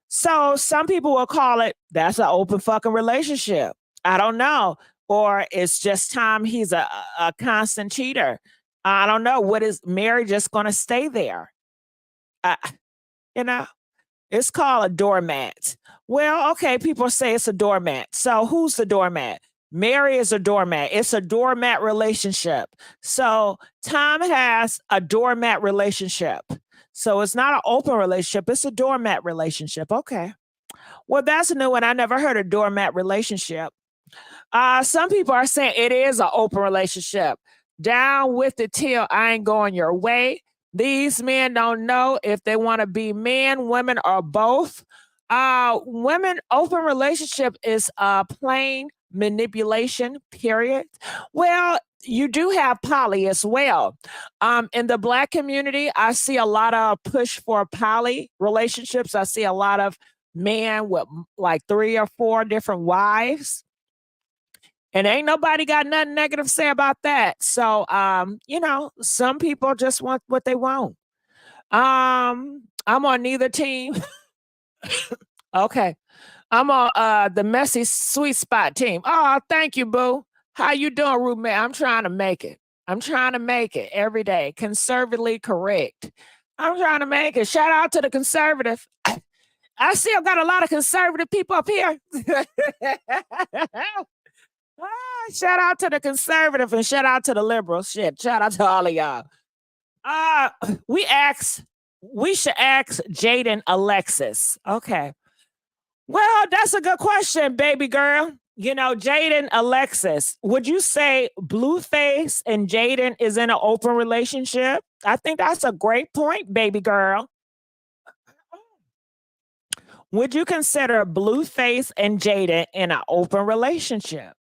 So some people will call it, that's an open fucking relationship. I don't know. Or it's just Tom, he's a constant cheater. I don't know. What is Mary just going to stay there? It's called a doormat. Well, okay, people say it's a doormat. So who's the doormat? Mary is a doormat. It's a doormat relationship. So Tom has a doormat relationship. So it's not an open relationship. It's a doormat relationship. Okay. Well, that's a new one. I never heard of doormat relationship. Some people are saying it is an open relationship. Down with it till I ain't going your way. These men don't know if they want to be men, women, or both. Women, open relationship is plain manipulation, period. Well, you do have poly as well. In the Black community, I see a lot of push for poly relationships. I see a lot of men with like 3 or 4 different wives. And ain't nobody got nothing negative to say about that. So, some people just want what they want. I'm on neither team. Okay. I'm on the Messy Sweet Spot team. Oh, thank you, boo. How you doing, Rubymae? I'm trying to make it. I'm trying to make it every day. Conservatively correct. I'm trying to make it. Shout out to the conservative. I still got a lot of conservative people up here. Shout out to the conservative and shout out to the liberals. Shit, shout out to all of y'all. We should ask Jaden Alexis. Okay. Well, that's a good question, baby girl. You know, Jaden, Alexis, would you say Blueface and Jaden is in an open relationship? I think that's a great point, baby girl. Would you consider Blueface and Jaden in an open relationship?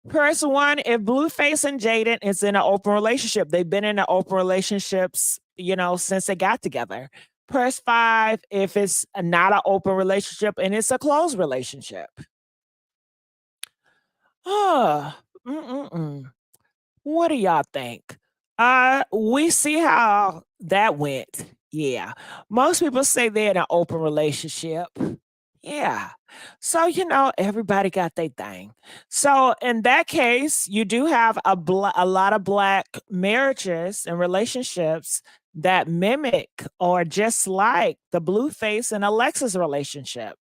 Press 1 if Blueface and Jaden is in an open relationship. They've been in an open relationships, you know, since they got together. Press 5 if it's not an open relationship and it's a closed relationship. Oh, what do y'all think? We see how that went. Yeah. Most people say they're in an open relationship. Yeah. So, you know, everybody got their thing. So, in that case, you do have a lot of Black marriages and relationships that mimic or just like the Blueface and Alexis relationship.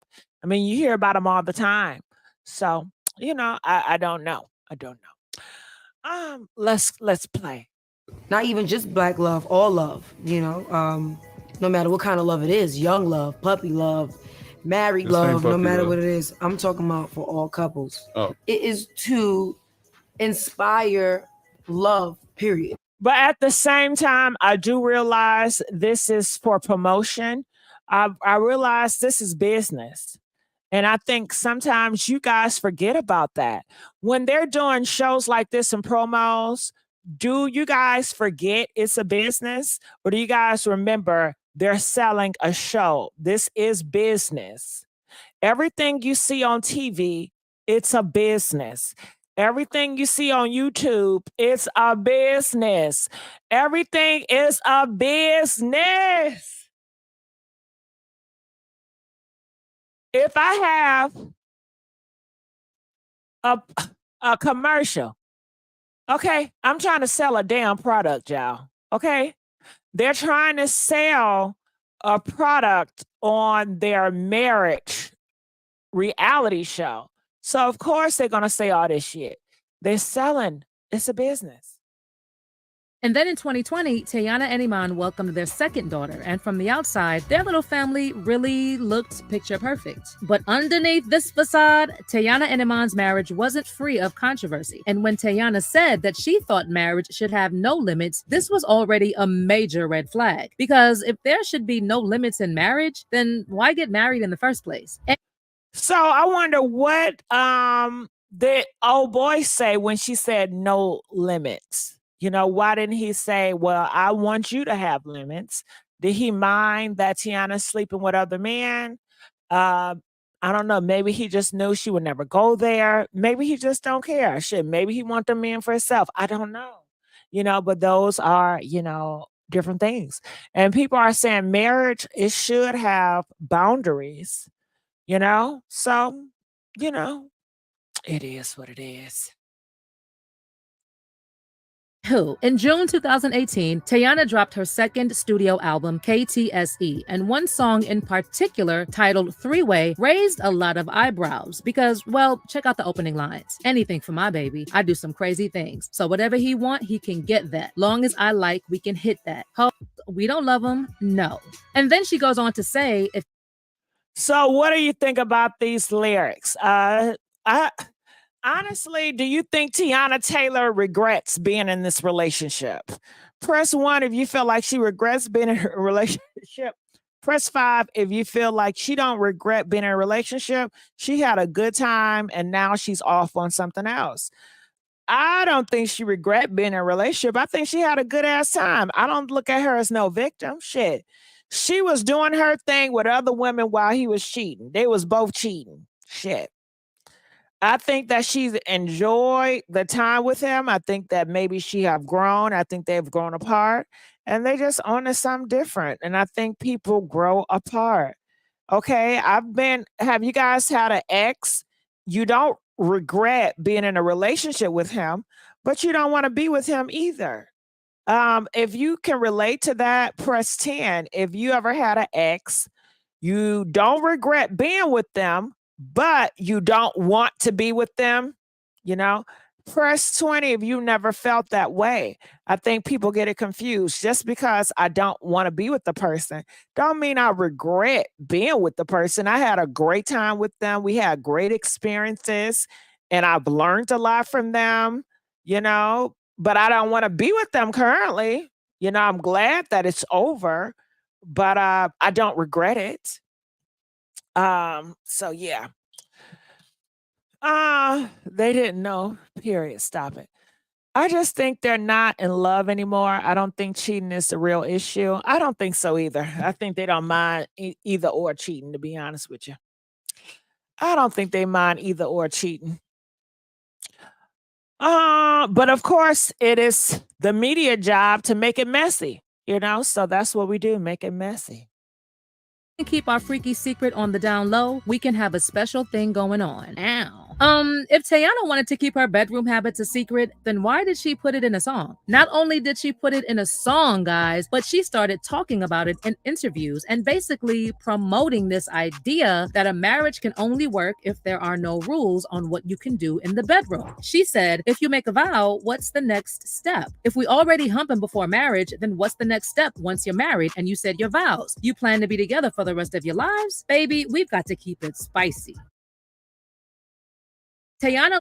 I mean, you hear about them all the time. So, you know, I don't know. I don't know. Let's play. Not even just Black love, all love, you know, no matter what kind of love it is, young love, puppy love, married This ain't love, no puppy matter love. what it is. I'm talking about for all couples. Oh. It is to inspire love, period. But at the same time, I do realize this is for promotion. I realize this is business. And I think sometimes you guys forget about that. When they're doing shows like this and promos, do you guys forget it's a business? Or do you guys remember they're selling a show? This is business. Everything you see on TV, it's a business. Everything you see on YouTube, it's a business. Everything is a business. If I have a commercial, okay, I'm trying to sell a damn product, y'all. Okay, they're trying to sell a product on their marriage reality show. So of course they're gonna say all this shit. They're selling. It's a business. And then in 2020, Teyana and Iman welcomed their second daughter, and from the outside, their little family really looked picture perfect. But underneath this facade, Teyana and Iman's marriage wasn't free of controversy. And when Teyana said that she thought marriage should have no limits, this was already a major red flag. Because if there should be no limits in marriage, then why get married in the first place? So I wonder what the old boy say when she said no limits. You know, why didn't he say, well, I want you to have limits? Did he mind that Teyana's sleeping with other men? I don't know. Maybe he just knew she would never go there. Maybe he just don't care. Shit, maybe he want the men for himself. I don't know. You know, but those are, you know, different things. And people are saying marriage, it should have boundaries, you know? So, you know, it is what it is. In June 2018, Teyana dropped her second studio album, KTSE, and one song in particular, titled Three-Way, raised a lot of eyebrows because, well, check out the opening lines. Anything for my baby. I do some crazy things. So whatever he want, he can get that. Long as I like, we can hit that. Hoes, we don't love him, no. And then she goes on to say, So what do you think about these lyrics? Honestly, do you think Teyana Taylor regrets being in this relationship? Press 1 if you feel like she regrets being in a relationship. Press 5 if you feel like she don't regret being in a relationship. She had a good time and now she's off on something else. I don't think she regret being in a relationship. I think she had a good ass time. I don't look at her as no victim. Shit. She was doing her thing with other women while he was cheating. They was both cheating. Shit. I think that she's enjoyed the time with him. I think that maybe she have grown. I think they've grown apart and they just on to something different. And I think people grow apart. Okay. Have you guys had an ex? You don't regret being in a relationship with him, but you don't want to be with him either. If you can relate to that, press 10. If you ever had an ex, you don't regret being with them, but you don't want to be with them, you know, press 20 if you never felt that way. I think people get it confused. Just because I don't want to be with the person don't mean I regret being with the person. I had a great time with them. We had great experiences and I've learned a lot from them, but I don't want to be with them currently. I'm glad that it's over, but I don't regret it. So yeah. They didn't know. Period. Stop it. I just think they're not in love anymore. I don't think cheating is the real issue. I don't think so either. I think they don't mind either or cheating, to be honest with you. I don't think they mind either or cheating. But of course, it is the media job to make it messy, so that's what we do, make it messy. Keep our freaky secret on the down low, we can have a special thing going on. Ow. If Teyana wanted to keep her bedroom habits a secret, then why did she put it in a song? Not only did she put it in a song, guys, but she started talking about it in interviews and basically promoting this idea that a marriage can only work if there are no rules on what you can do in the bedroom. She said, if you make a vow, what's the next step? If we already humping before marriage, then what's the next step once you're married and you said your vows? You plan to be together for the rest of your lives? Baby, we've got to keep it spicy. Teyana.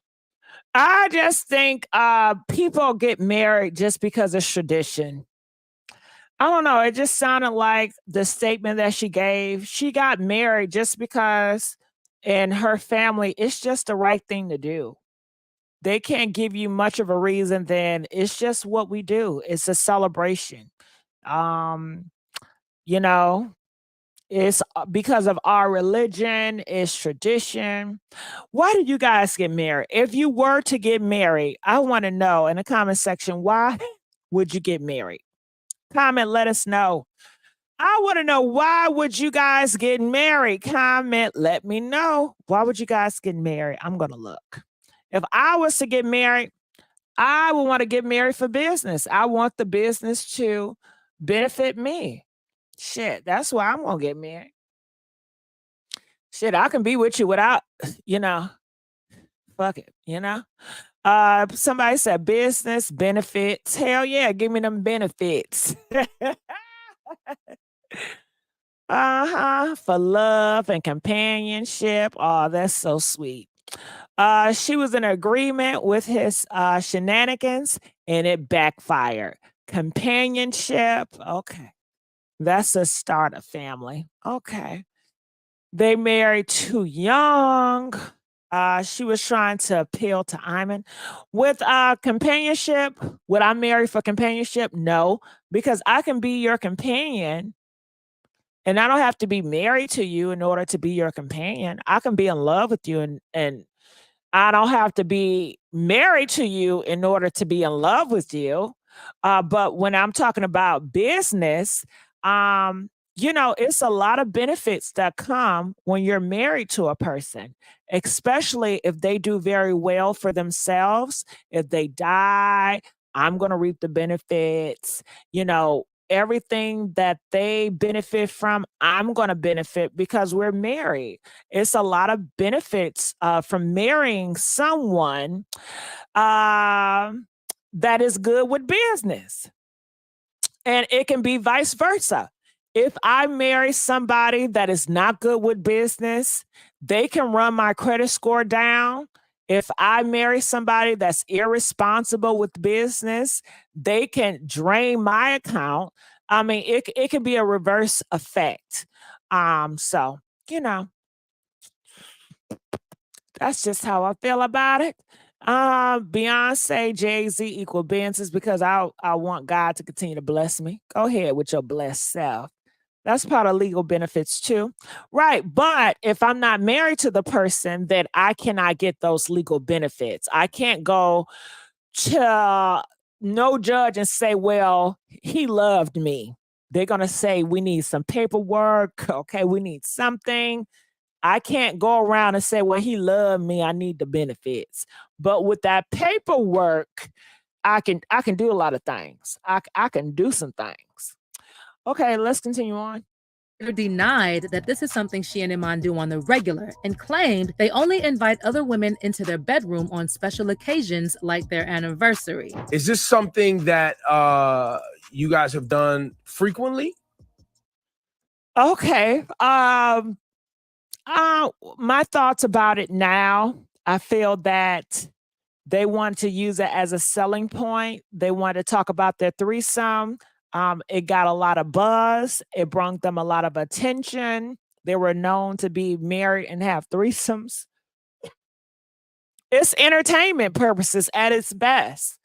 I just think people get married just because it's tradition. I don't know. It just sounded like the statement that she gave. She got married just because in her family, it's just the right thing to do. They can't give you much of a reason than it's just what we do. It's a celebration. You know, it's because of our religion, it's tradition. Why did you guys get married? If you were to get married, I want to know in the comment section, why would you get married? Comment, let us know. I want to know, why would you guys get married? Comment, let me know. Why would you guys get married? I'm going to look. If I was to get married, I would want to get married for business. I want the business to benefit me. Shit, that's why I'm going to get married. Shit, I can be with you without, fuck it, Somebody said business benefits. Hell yeah, give me them benefits. For love and companionship. Oh, that's so sweet. She was in agreement with his shenanigans and it backfired. Companionship. Okay. That's the start of family. Okay. They married too young. She was trying to appeal to Iman. With companionship, would I marry for companionship? No, because I can be your companion and I don't have to be married to you in order to be your companion. I can be in love with you and I don't have to be married to you in order to be in love with you. But when I'm talking about business, it's a lot of benefits that come when you're married to a person, especially if they do very well for themselves. If they die, I'm going to reap the benefits. Everything that they benefit from, I'm going to benefit because we're married. It's a lot of benefits from marrying someone that is good with business. And it can be vice versa. If I marry somebody that is not good with business, they can run my credit score down. If I marry somebody that's irresponsible with business, they can drain my account. I mean, it can be a reverse effect. So, that's just how I feel about it. Beyonce, Jay-Z equal Benzes because I want God to continue to bless me. Go ahead with your blessed self. That's part of legal benefits too. Right. But if I'm not married to the person, then I cannot get those legal benefits. I can't go to no judge and say, well, he loved me. They're going to say, we need some paperwork. Okay, we need something. I can't go around and say, well, he loved me. I need the benefits. But with that paperwork, I can do a lot of things. I can do some things. Okay, let's continue on. denied that this is something she and Iman do on the regular and claimed they only invite other women into their bedroom on special occasions like their anniversary. Is this something that you guys have done frequently? Okay. My thoughts about it now, I feel that they want to use it as a selling point. They want to talk about their threesome. It got a lot of buzz. It brought them a lot of attention. They were known to be married and have threesomes. It's entertainment purposes at its best.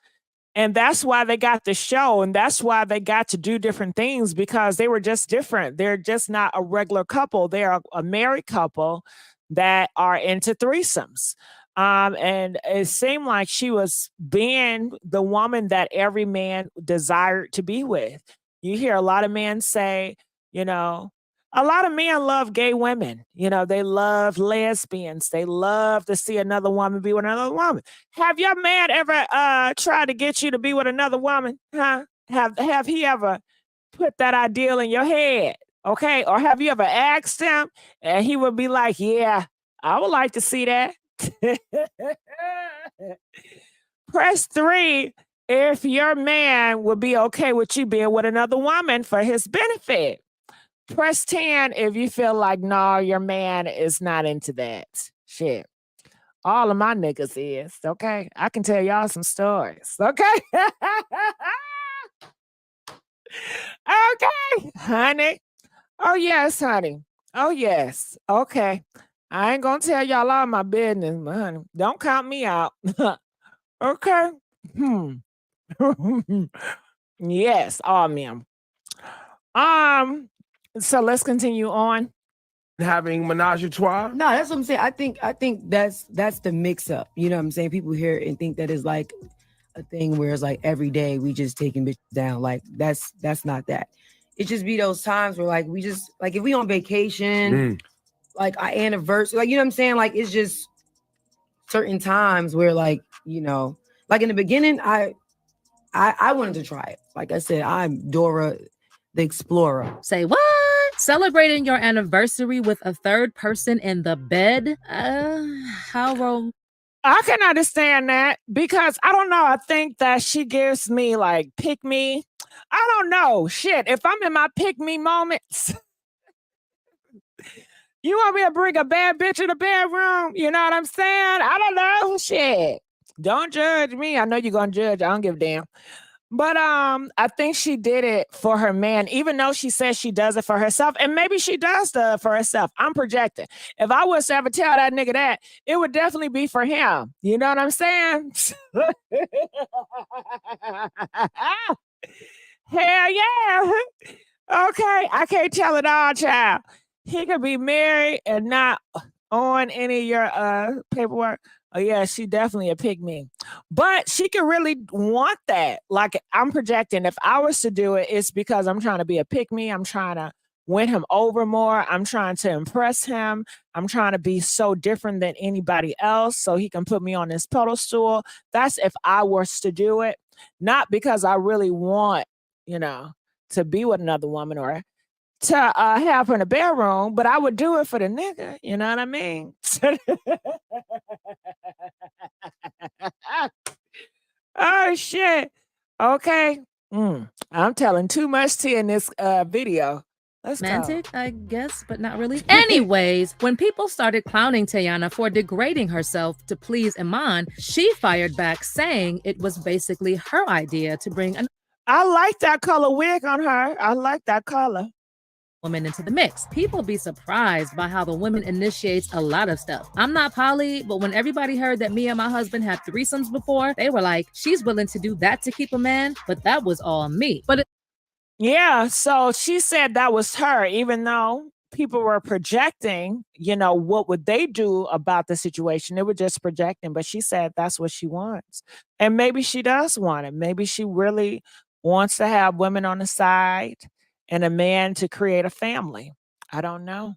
And that's why they got the show. And that's why they got to do different things, because they were just different. They're just not a regular couple. They're a married couple that are into threesomes. And it seemed like she was being the woman that every man desired to be with. You hear a lot of men say, a lot of men love gay women. They love lesbians. They love to see another woman be with another woman. Have your man ever tried to get you to be with another woman? Huh? Have he ever put that ideal in your head? Okay. Or have you ever asked him and he would be like, yeah, I would like to see that. Press 3 if your man would be okay with you being with another woman for his benefit. Press 10 if you feel like, no, your man is not into that shit. All of my niggas is, okay? I can tell y'all some stories, okay? Okay, honey. Oh, yes, honey. Oh, yes. Okay. I ain't gonna tell y'all all my business, but honey, don't count me out. Okay. Yes, all men. So let's continue on. Having menage a trois? No, that's what I'm saying. I think that's the mix up. You know what I'm saying? People hear it and think that is like a thing where it's like every day we just taking bitches down. Like that's not that. It just be those times where like we just like if we on vacation, like our anniversary, like you know what I'm saying? Like it's just certain times where like, like in the beginning, I wanted to try it. Like I said, I'm Dora the Explorer. Say what? Celebrating your anniversary with a third person in the bed? How wrong? I can understand that because I don't know. I think that she gives me like pick me. I don't know. Shit. If I'm in my pick me moments, you want me to bring a bad bitch in the bedroom? You know what I'm saying? I don't know. Shit. Don't judge me. I know you're going to judge. I don't give a damn. But I think she did it for her man, even though she says she does it for herself. And maybe she does it for herself. I'm projecting. If I was to ever tell that nigga that, it would definitely be for him. You know what I'm saying? Hell yeah. Okay. I can't tell it all, child. He could be married and not on any of your paperwork. Oh, yeah, she definitely a pick me. But she could really want that. Like, I'm projecting. If I was to do it, it's because I'm trying to be a pick me. I'm trying to win him over more. I'm trying to impress him. I'm trying to be so different than anybody else so he can put me on this pedestal. That's if I was to do it. Not because I really want, to be with another woman or to have her in the bedroom, but I would do it for the nigga. You know what I mean? Oh, shit. Okay. I'm telling too much tea in this video. Let's romantic, I guess, but not really. Anyways, when people started clowning Teyana for degrading herself to please Iman, she fired back saying it was basically her idea to bring an I like that color wig on her. I like that color. Women into the mix. People be surprised by how the woman initiates a lot of stuff. I'm not poly, but when everybody heard that me and my husband had threesomes before, they were like, she's willing to do that to keep a man, but that was all me. But yeah, so she said that was her, even though people were projecting, what would they do about the situation? They were just projecting, but she said that's what she wants. And maybe she does want it. Maybe she really wants to have women on the side and a man to create a family. I don't know.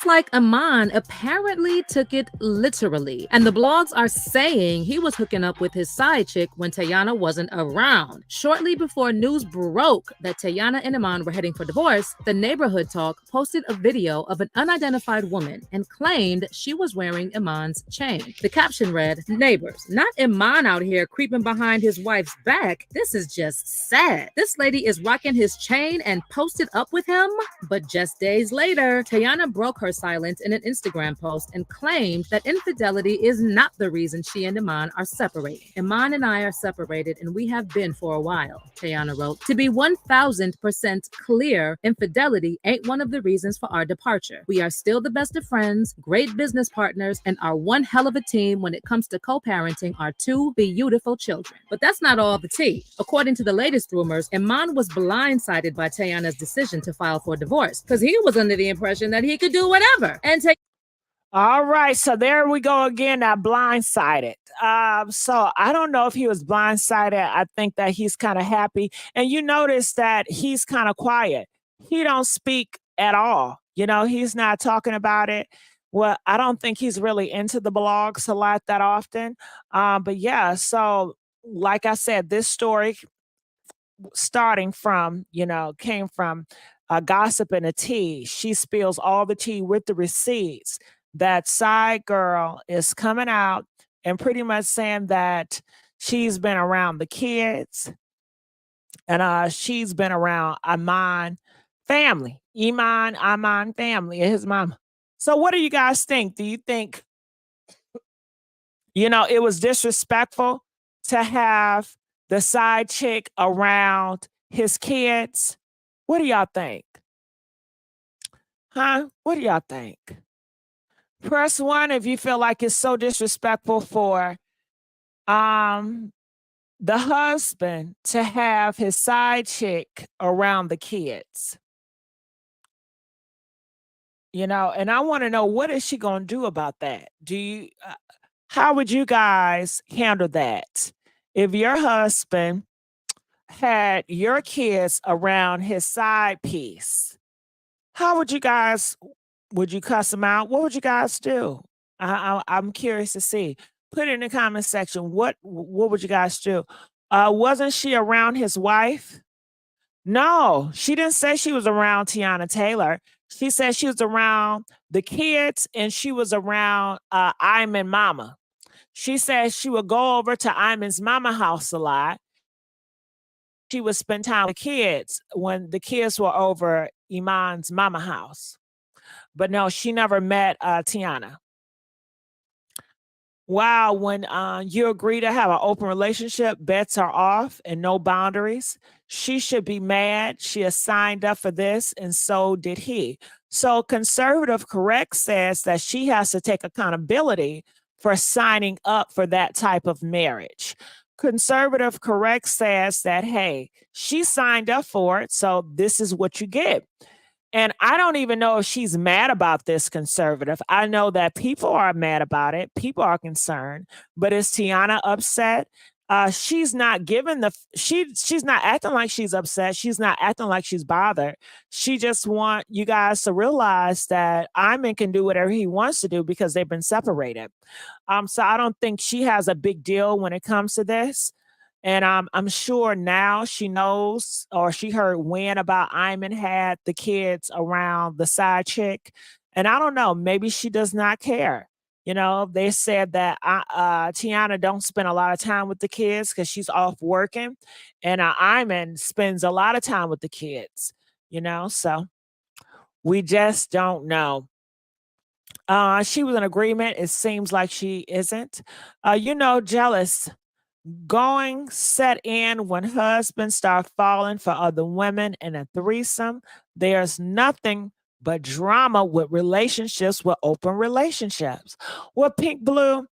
like Iman apparently took it literally, and the blogs are saying he was hooking up with his side chick when Teyana wasn't around. Shortly before news broke that Teyana and Iman were heading for divorce, the Neighborhood Talk posted a video of an unidentified woman and claimed she was wearing Iman's chain. The caption read, "Neighbors, not Iman out here creeping behind his wife's back. This is just sad. This lady is rocking his chain and posted up with him." But just days later, Teyana broke her silence in an Instagram post and claimed that infidelity is not the reason she and Iman are separating. "Iman and I are separated, and we have been for a while," Teyana wrote. "To be 1000% clear, infidelity ain't one of the reasons for our departure. We are still the best of friends, great business partners, and are one hell of a team when it comes to co-parenting our two beautiful children." But that's not all the tea. According to the latest rumors, Iman was blindsided by Teyana's decision to file for divorce because he was under the impression that he could do whatever. And all right, so there we go again. Now, blindsided. So I don't know if he was blindsided. I think that he's kind of happy, and you notice that he's kind of quiet. He don't speak at all. You know, he's not talking about it. Well, I don't think he's really into the blogs a lot that often. But yeah, so like I said, this story starting from, came from Gossip and a Tea. She spills all the tea with the receipts. That side girl is coming out and pretty much saying that she's been around the kids and she's been around Iman family, Iman family, and his mama. So what do you guys think? Do you think, it was disrespectful to have the side chick around his kids? What do y'all think? Huh? What do y'all think? Press 1 if you feel like it's so disrespectful for the husband to have his side chick around the kids. And I want to know, what is she going to do about that? How would you guys handle that? If your husband had your kids around his side piece, how would you guys, would you cuss him out? What would you guys do? I'm curious to see. Put it in the comment section. What would you guys do? Wasn't she around his wife? No, she didn't say she was around Teyana Taylor. She said she was around the kids and she was around Iman mama. She said she would go over to Iman's mama house a lot. She would spend time with kids when the kids were over Iman's mama house. But no, she never met Teyana. Wow, when you agree to have an open relationship, bets are off and no boundaries. She should be mad. She has signed up for this, and so did he. So Conservative Correct says that she has to take accountability for signing up for that type of marriage. Conservative Correct says that, hey, she signed up for it, so this is what you get. And I don't even know if she's mad about this, Conservative. I know that people are mad about it. People are concerned. But is Teyana upset? She's not giving she's not acting like she's upset. She's not acting like she's bothered. She just want you guys to realize that Iman can do whatever he wants to do because they've been separated. So I don't think she has a big deal when it comes to this. And I'm sure now she knows, or she heard when about Iman had the kids around the side chick. And I don't know, maybe she does not care. They said that Teyana don't spend a lot of time with the kids because she's off working. And Iman spends a lot of time with the kids, so we just don't know. She was in agreement. It seems like she isn't. Jealous going set in when husbands start falling for other women in a threesome. There's nothing but drama with relationships, with open relationships. Well, Pink Blue,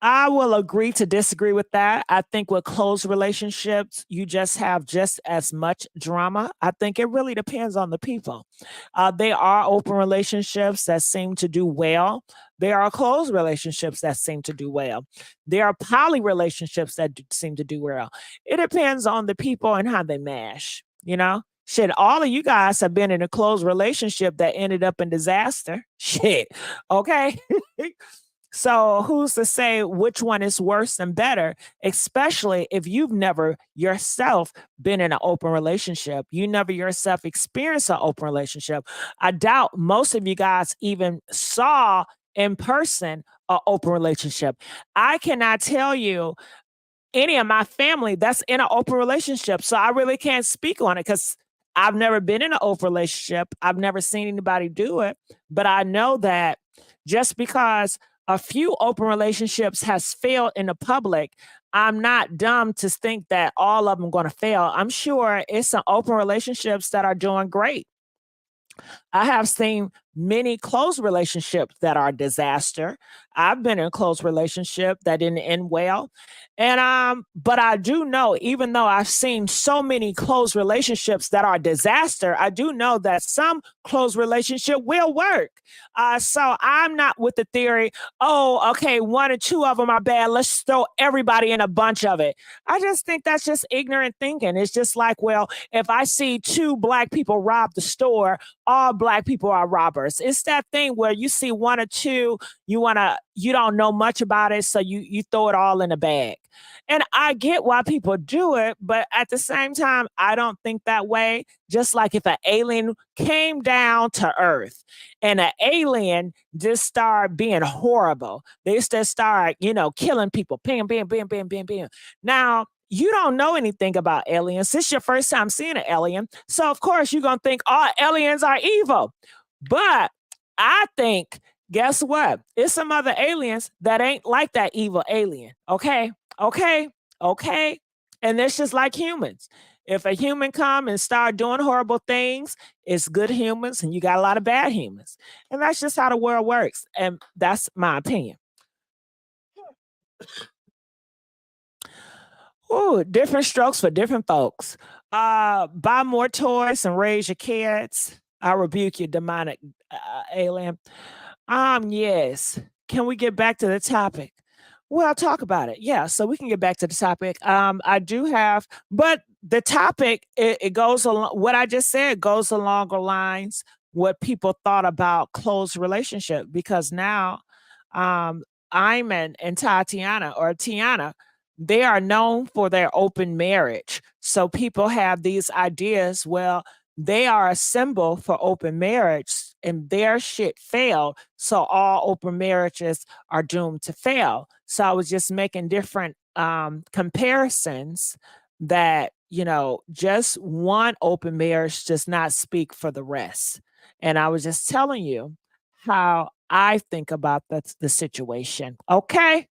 I will agree to disagree with that. I think with closed relationships, you just have just as much drama. I think it really depends on the people. There are open relationships that seem to do well. There are closed relationships that seem to do well. There are poly relationships that seem to do well. It depends on the people and how they mash. Shit, all of you guys have been in a close relationship that ended up in disaster. Shit. Okay. So who's to say which one is worse and better, especially if you've never yourself been in an open relationship? You never yourself experienced an open relationship. I doubt most of you guys even saw in person an open relationship. I cannot tell you any of my family that's in an open relationship. So I really can't speak on it because I've never been in an open relationship. I've never seen anybody do it. But I know that just because a few open relationships has failed in the public, I'm not dumb to think that all of them going to fail. I'm sure it's some open relationships that are doing great. I have seen many close relationships that are a disaster. I've been in a close relationship that didn't end well. And but I do know, even though I've seen so many close relationships that are a disaster, I do know that some close relationship will work. So I'm not with the theory, oh, okay, one or two of them are bad. Let's throw everybody in a bunch of it. I just think that's just ignorant thinking. It's just like, well, if I see two Black people rob the store, all Black people are robbers. It's that thing where you see one or two, you don't know much about it, so you throw it all in a bag. And I get why people do it, but at the same time, I don't think that way. Just like if an alien came down to Earth and an alien just started being horrible, they just start, killing people. Bam, bam, bam, bam, bam, bam. Now, you don't know anything about aliens. This is your first time seeing an alien. So, of course, you're going to think all aliens are evil. But I think, guess what? It's some other aliens that ain't like that evil alien. Okay? Okay? Okay? And it's just like humans. If a human come and start doing horrible things, it's good humans and you got a lot of bad humans. And that's just how the world works. And that's my opinion. Ooh, different strokes for different folks. Buy more toys and raise your kids. I rebuke you, demonic alien. Yes. Can we get back to the topic? Well, talk about it. Yeah, so we can get back to the topic. I do have, but the topic, it goes along, what I just said goes along the lines what people thought about close relationship, because now Iman and Teyana, they are known for their open marriage. So people have these ideas, well, they are a symbol for open marriage and their shit failed. So all open marriages are doomed to fail. So I was just making different comparisons that, just one open marriage does not speak for the rest. And I was just telling you how I think about the situation. Okay.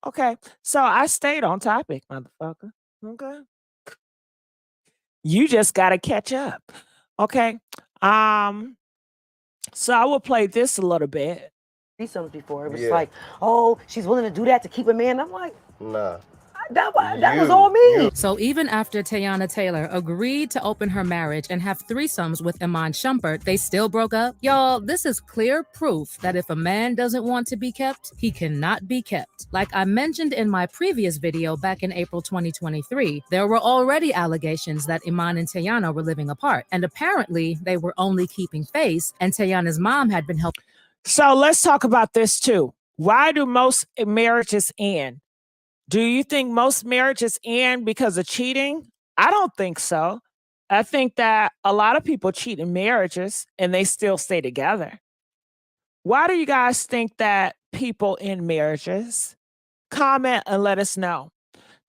Okay. So I stayed on topic, motherfucker. Okay. You just got to catch up. Okay. So I will play this a little bit. Threesomes before. It was like, oh, she's willing to do that to keep a man. I'm like, nah. That was all me. So even after Teyana Taylor agreed to open her marriage and have threesomes with Iman Shumpert, they still broke up? Y'all, this is clear proof that if a man doesn't want to be kept, he cannot be kept. Like I mentioned in my previous video back in April 2023, there were already allegations that Iman and Teyana were living apart. And apparently they were only keeping face, and Teyana's mom had been helping. So let's talk about this too. Why do most marriages end? Do you think most marriages end because of cheating? I don't think so. I think that a lot of people cheat in marriages and they still stay together. Why do you guys think that people end marriages? Comment and let us know.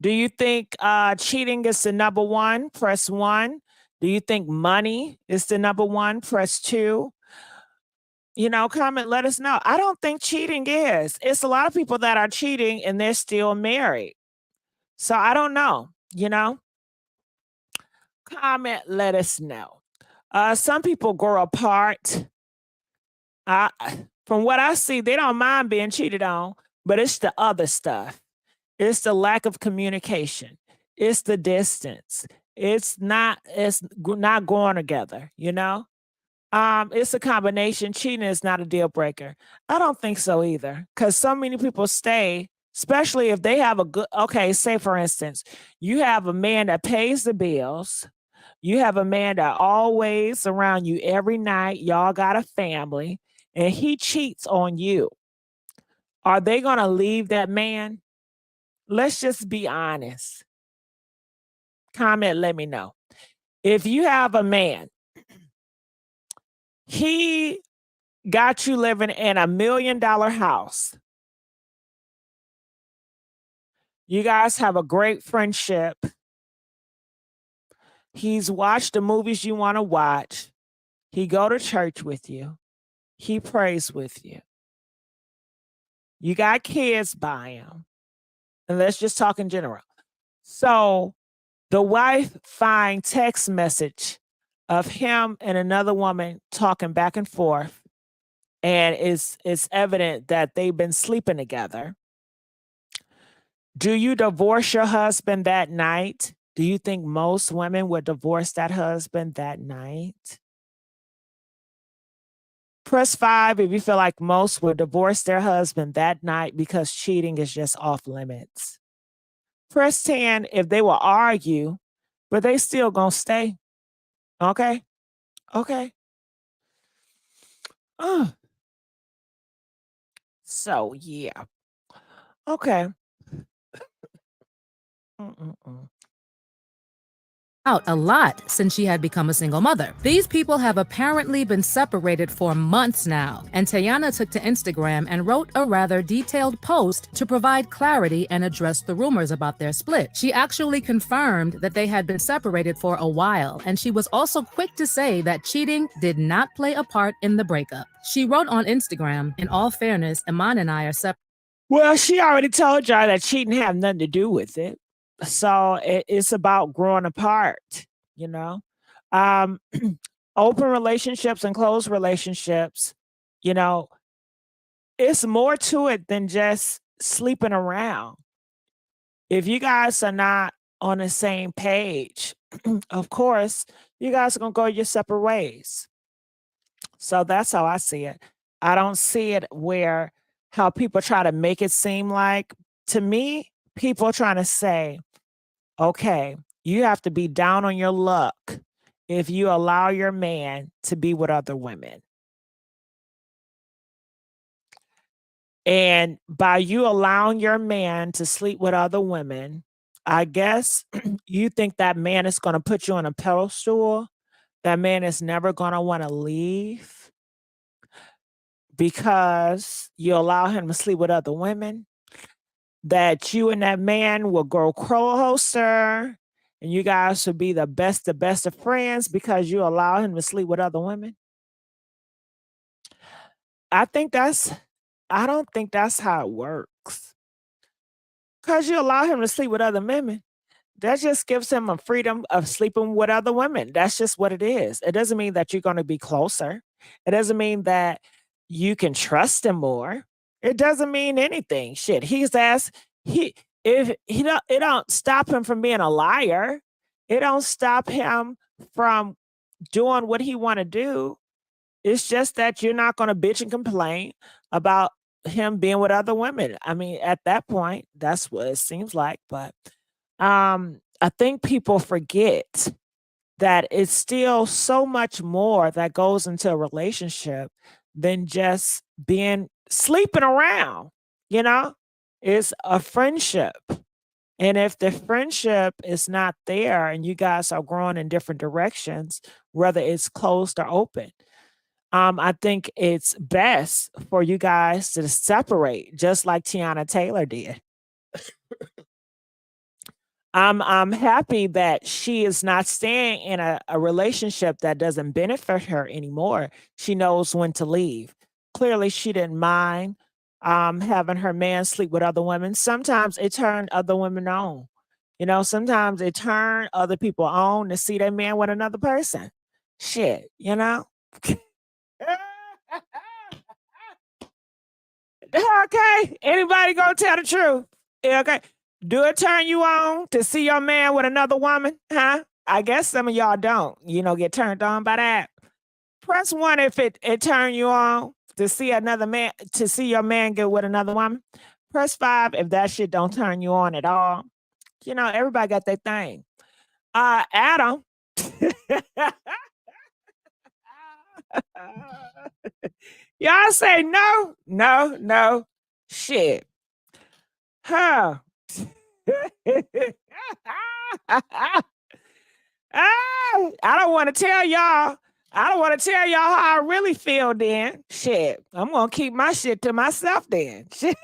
Do you think cheating is the number one? Press 1. Do you think money is the number one? Press 2. Comment, let us know. I don't think cheating is. It's a lot of people that are cheating and they're still married. So I don't know, Comment, let us know. Some people grow apart. From what I see, they don't mind being cheated on, but it's the other stuff. It's the lack of communication. It's the distance. It's not going together, It's a combination. Cheating is not a deal breaker. I don't think so either. Because so many people stay, especially if they have a good, okay, say for instance, you have a man that pays the bills, You have a man that always around you every night. Y'all got a family, and he cheats on you. Are they going to leave that man? Let's just be honest. Comment, let me know. If you have a man, he got you living in $1 million house. You guys have a great friendship. He's watched the movies you want to watch. He go to church with you. He prays with you. You got kids by him. And let's just talk in general. So the wife finds text message of him and another woman talking back and forth. And it's evident that they've been sleeping together. Do you divorce your husband that night? Do you think most women would divorce that husband that night? Press 5 if you feel like most would divorce their husband that night because cheating is just off limits. Press 10 if they will argue, but they still gonna stay. Okay? Okay. So, yeah. Okay. Out a lot since she had become a single mother. These people have apparently been separated for months now, and Teyana took to Instagram and wrote a rather detailed post to provide clarity and address the rumors about their split. She actually confirmed that they had been separated for a while, and she was also quick to say that cheating did not play a part in the breakup. She wrote on Instagram, "In all fairness, Iman and I are separated." Well, she already told y'all that cheating have nothing to do with it. So it's about growing apart, you know. Open relationships and closed relationships, you know, it's more to it than just sleeping around. If you guys are not on the same page, of course, you guys are going to go your separate ways. So that's how I see it. I don't see it where how people try to make it seem like, to me, people are trying to say, okay, you have to be down on your luck if you allow your man to be with other women. And by you allowing your man to sleep with other women, I guess you think that man is going to put you on a pedestal. That man is never going to want to leave because you allow him to sleep with other women. That you and that man will grow closer and you guys will be the best of friends because you allow him to sleep with other women. I don't think that's how it works. Because you allow him to sleep with other women, that just gives him a freedom of sleeping with other women. That's just what it is. It doesn't mean that you're going to be closer. It doesn't mean that you can trust him more. It doesn't mean anything. Shit, it don't stop him from being a liar. It don't stop him from doing what he want to do. It's just that you're not going to bitch and complain about him being with other women. I mean, at that point, that's what it seems like. But I think people forget that it's still so much more that goes into a relationship than just sleeping around, you know? It's a friendship. And if the friendship is not there and you guys are growing in different directions, whether it's closed or open, I think it's best for you guys to separate, just like Teyana Taylor did. I'm happy that she is not staying in a relationship that doesn't benefit her anymore. She knows when to leave. Clearly, she didn't mind having her man sleep with other women. Sometimes it turned other women on. You know, sometimes it turned other people on to see their man with another person. Shit, you know? Okay, anybody gonna tell the truth? Okay. Do it turn you on to see your man with another woman? Huh? I guess some of y'all don't, get turned on by that. Press 1 if it turned you on to see your man get with another woman. Press 5 if that shit don't turn you on at all. Everybody got their thing. Adam, Y'all say no, no, no. Shit. Huh. I don't want to tell y'all. I don't want to tell y'all how I really feel then. Shit. I'm going to keep my shit to myself then. Shit.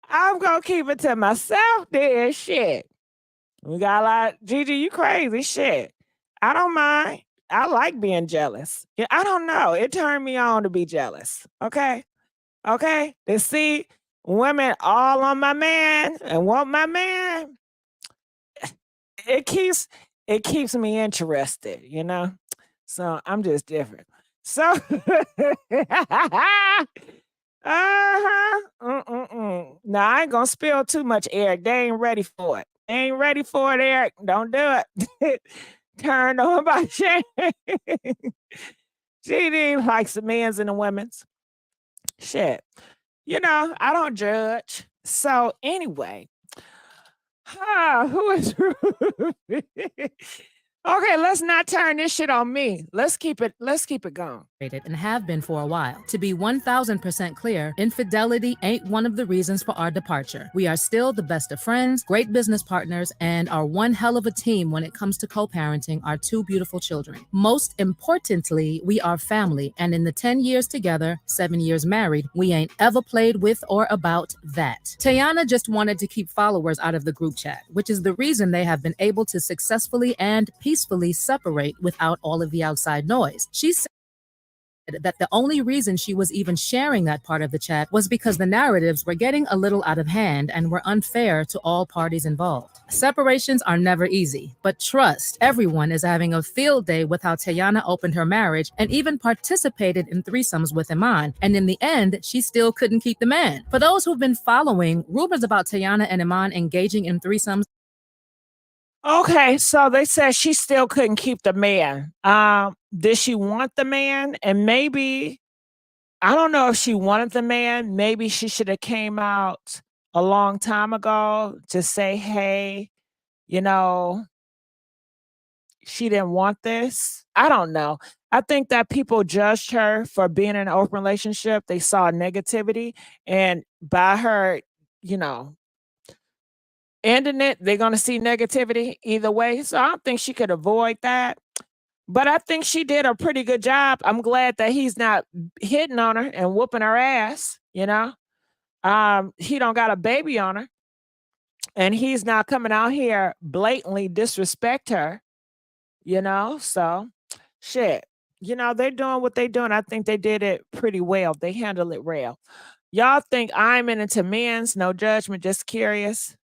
I'm going to keep it to myself then. Shit. We got a lot. Gigi, you crazy. Shit. I don't mind. I like being jealous. Yeah, I don't know. It turned me on to be jealous. Okay. Okay. To see women all on my man and want my man, it keeps me interested, you know? So I'm just different. So Now I ain't gonna spill too much, Eric. They ain't ready for it. They ain't ready for it, Eric. Don't do it. Turned on by Shane. She likes the men's and the women's. Shit. You know, I don't judge. So anyway, who is Ruby? Okay, let's not turn this shit on me. Let's keep it going. And have been for a while. To be 1000% clear, infidelity ain't one of the reasons for our departure. We are still the best of friends, great business partners, and are one hell of a team when it comes to co-parenting our two beautiful children. Most importantly, we are family, and in the 10 years together, 7 years married, we ain't ever played with or about that. Teyana just wanted to keep followers out of the group chat, which is the reason they have been able to successfully and peacefully separate without all of the outside noise. She said that the only reason she was even sharing that part of the chat was because the narratives were getting a little out of hand and were unfair to all parties involved. Separations are never easy, but trust, everyone is having a field day with how Teyana opened her marriage and even participated in threesomes with Iman, and in the end, she still couldn't keep the man. For those who've been following, rumors about Teyana and Iman engaging in threesomes. Okay, so they said she still couldn't keep the man. Did she want the man? And maybe, I don't know if she wanted the man. Maybe she should have came out a long time ago to say, hey, you know, she didn't want this. I don't know. I think that people judged her for being in an open relationship. They saw negativity, and by her, you know, ending it, they're going to see negativity either way. So I don't think she could avoid that. But I think she did a pretty good job. I'm glad that he's not hitting on her and whooping her ass, you know? He don't got a baby on her. And he's not coming out here blatantly disrespect her, you know? So shit. You know, they're doing what they're doing. I think they did it pretty well. They handled it well. Y'all think I'm into men's, no judgment, just curious.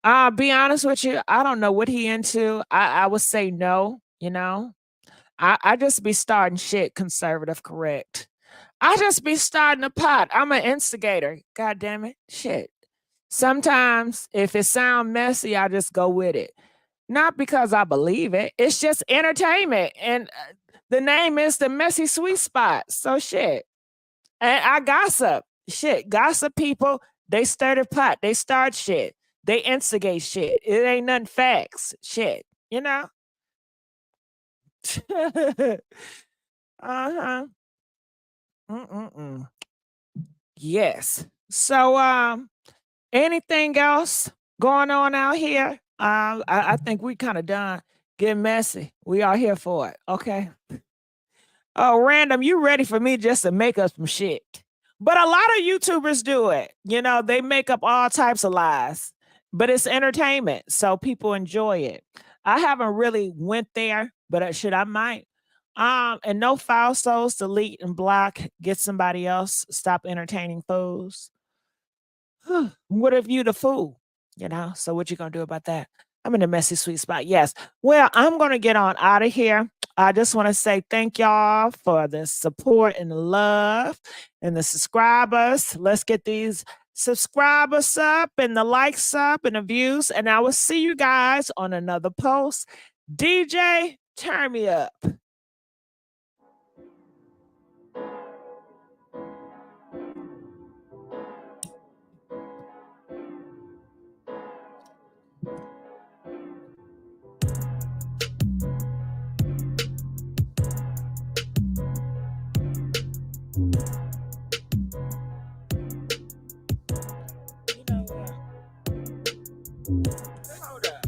I'll be honest with you. I don't know what he into. I would say no, you know. I just be starting shit conservative correct. I just be starting a pot. I'm an instigator. God damn it. Shit. Sometimes if it sound messy, I just go with it. Not because I believe it. It's just entertainment. And the name is the Messy Sweet Spot. So shit. And I gossip. Shit. Gossip people, they stir the pot. They start shit. They instigate shit. It ain't nothing facts. Shit. You know? Uh-huh. Yes. So anything else going on out here? I think we kind of done getting messy. We are here for it. Okay. Oh, random, you ready for me just to make up some shit. But a lot of YouTubers do it. You know, they make up all types of lies. But it's entertainment, so people enjoy it. I haven't really went there, but I might. And no foul souls, delete and block, get somebody else, stop entertaining fools. What if you the fool? You know, so what you gonna do about that? I'm in a messy sweet spot. Yes. Well, I'm gonna get on out of here. I just want to say thank y'all for the support and the love and the subscribers. Let's get these subscribers up and the likes up and the views. And I will see you guys on another post. DJ, turn me up. Hold up.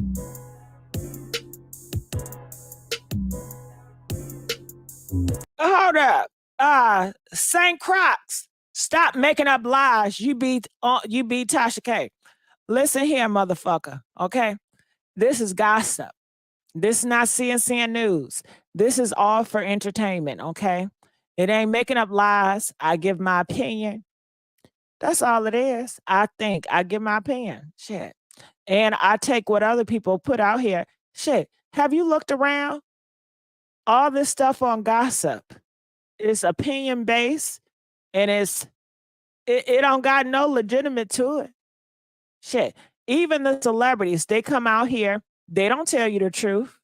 Hold up. Saint Crocs. Stop making up lies. You beat Tasha K. Listen here, motherfucker. Okay? This is gossip. This is not CNCN news. This is all for entertainment, okay? It ain't making up lies. I give my opinion. That's all it is. I give my opinion. Shit. And I take what other people put out here. Shit. Have you looked around? All this stuff on gossip is opinion based and it don't got no legitimate to it. Shit. Even the celebrities, they come out here, they don't tell you the truth.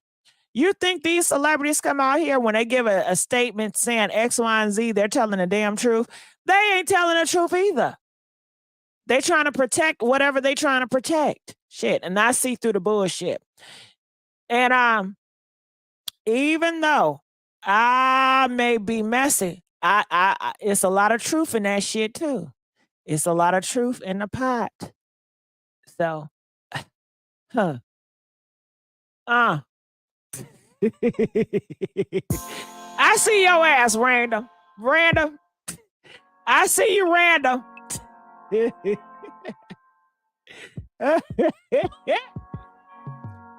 You think these celebrities come out here when they give a statement saying X, Y, and Z, they're telling the damn truth? They ain't telling the truth either. They trying to protect whatever they trying to protect. Shit. And I see through the bullshit. And even though I may be messy, I it's a lot of truth in that shit too. It's a lot of truth in the pot. So, I see your ass, Random. Random. I see you, Random.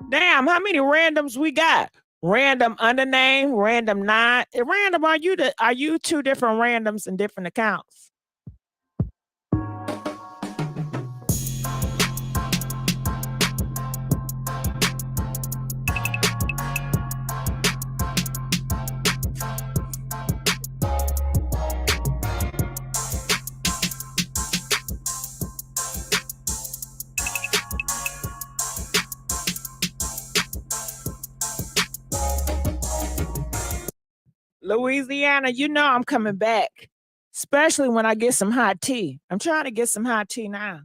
Damn, how many randoms we got? Random undername, random not. Random, are you two different randoms in different accounts? Louisiana, you know I'm coming back, especially when I get some hot tea. I'm trying to get some hot tea now.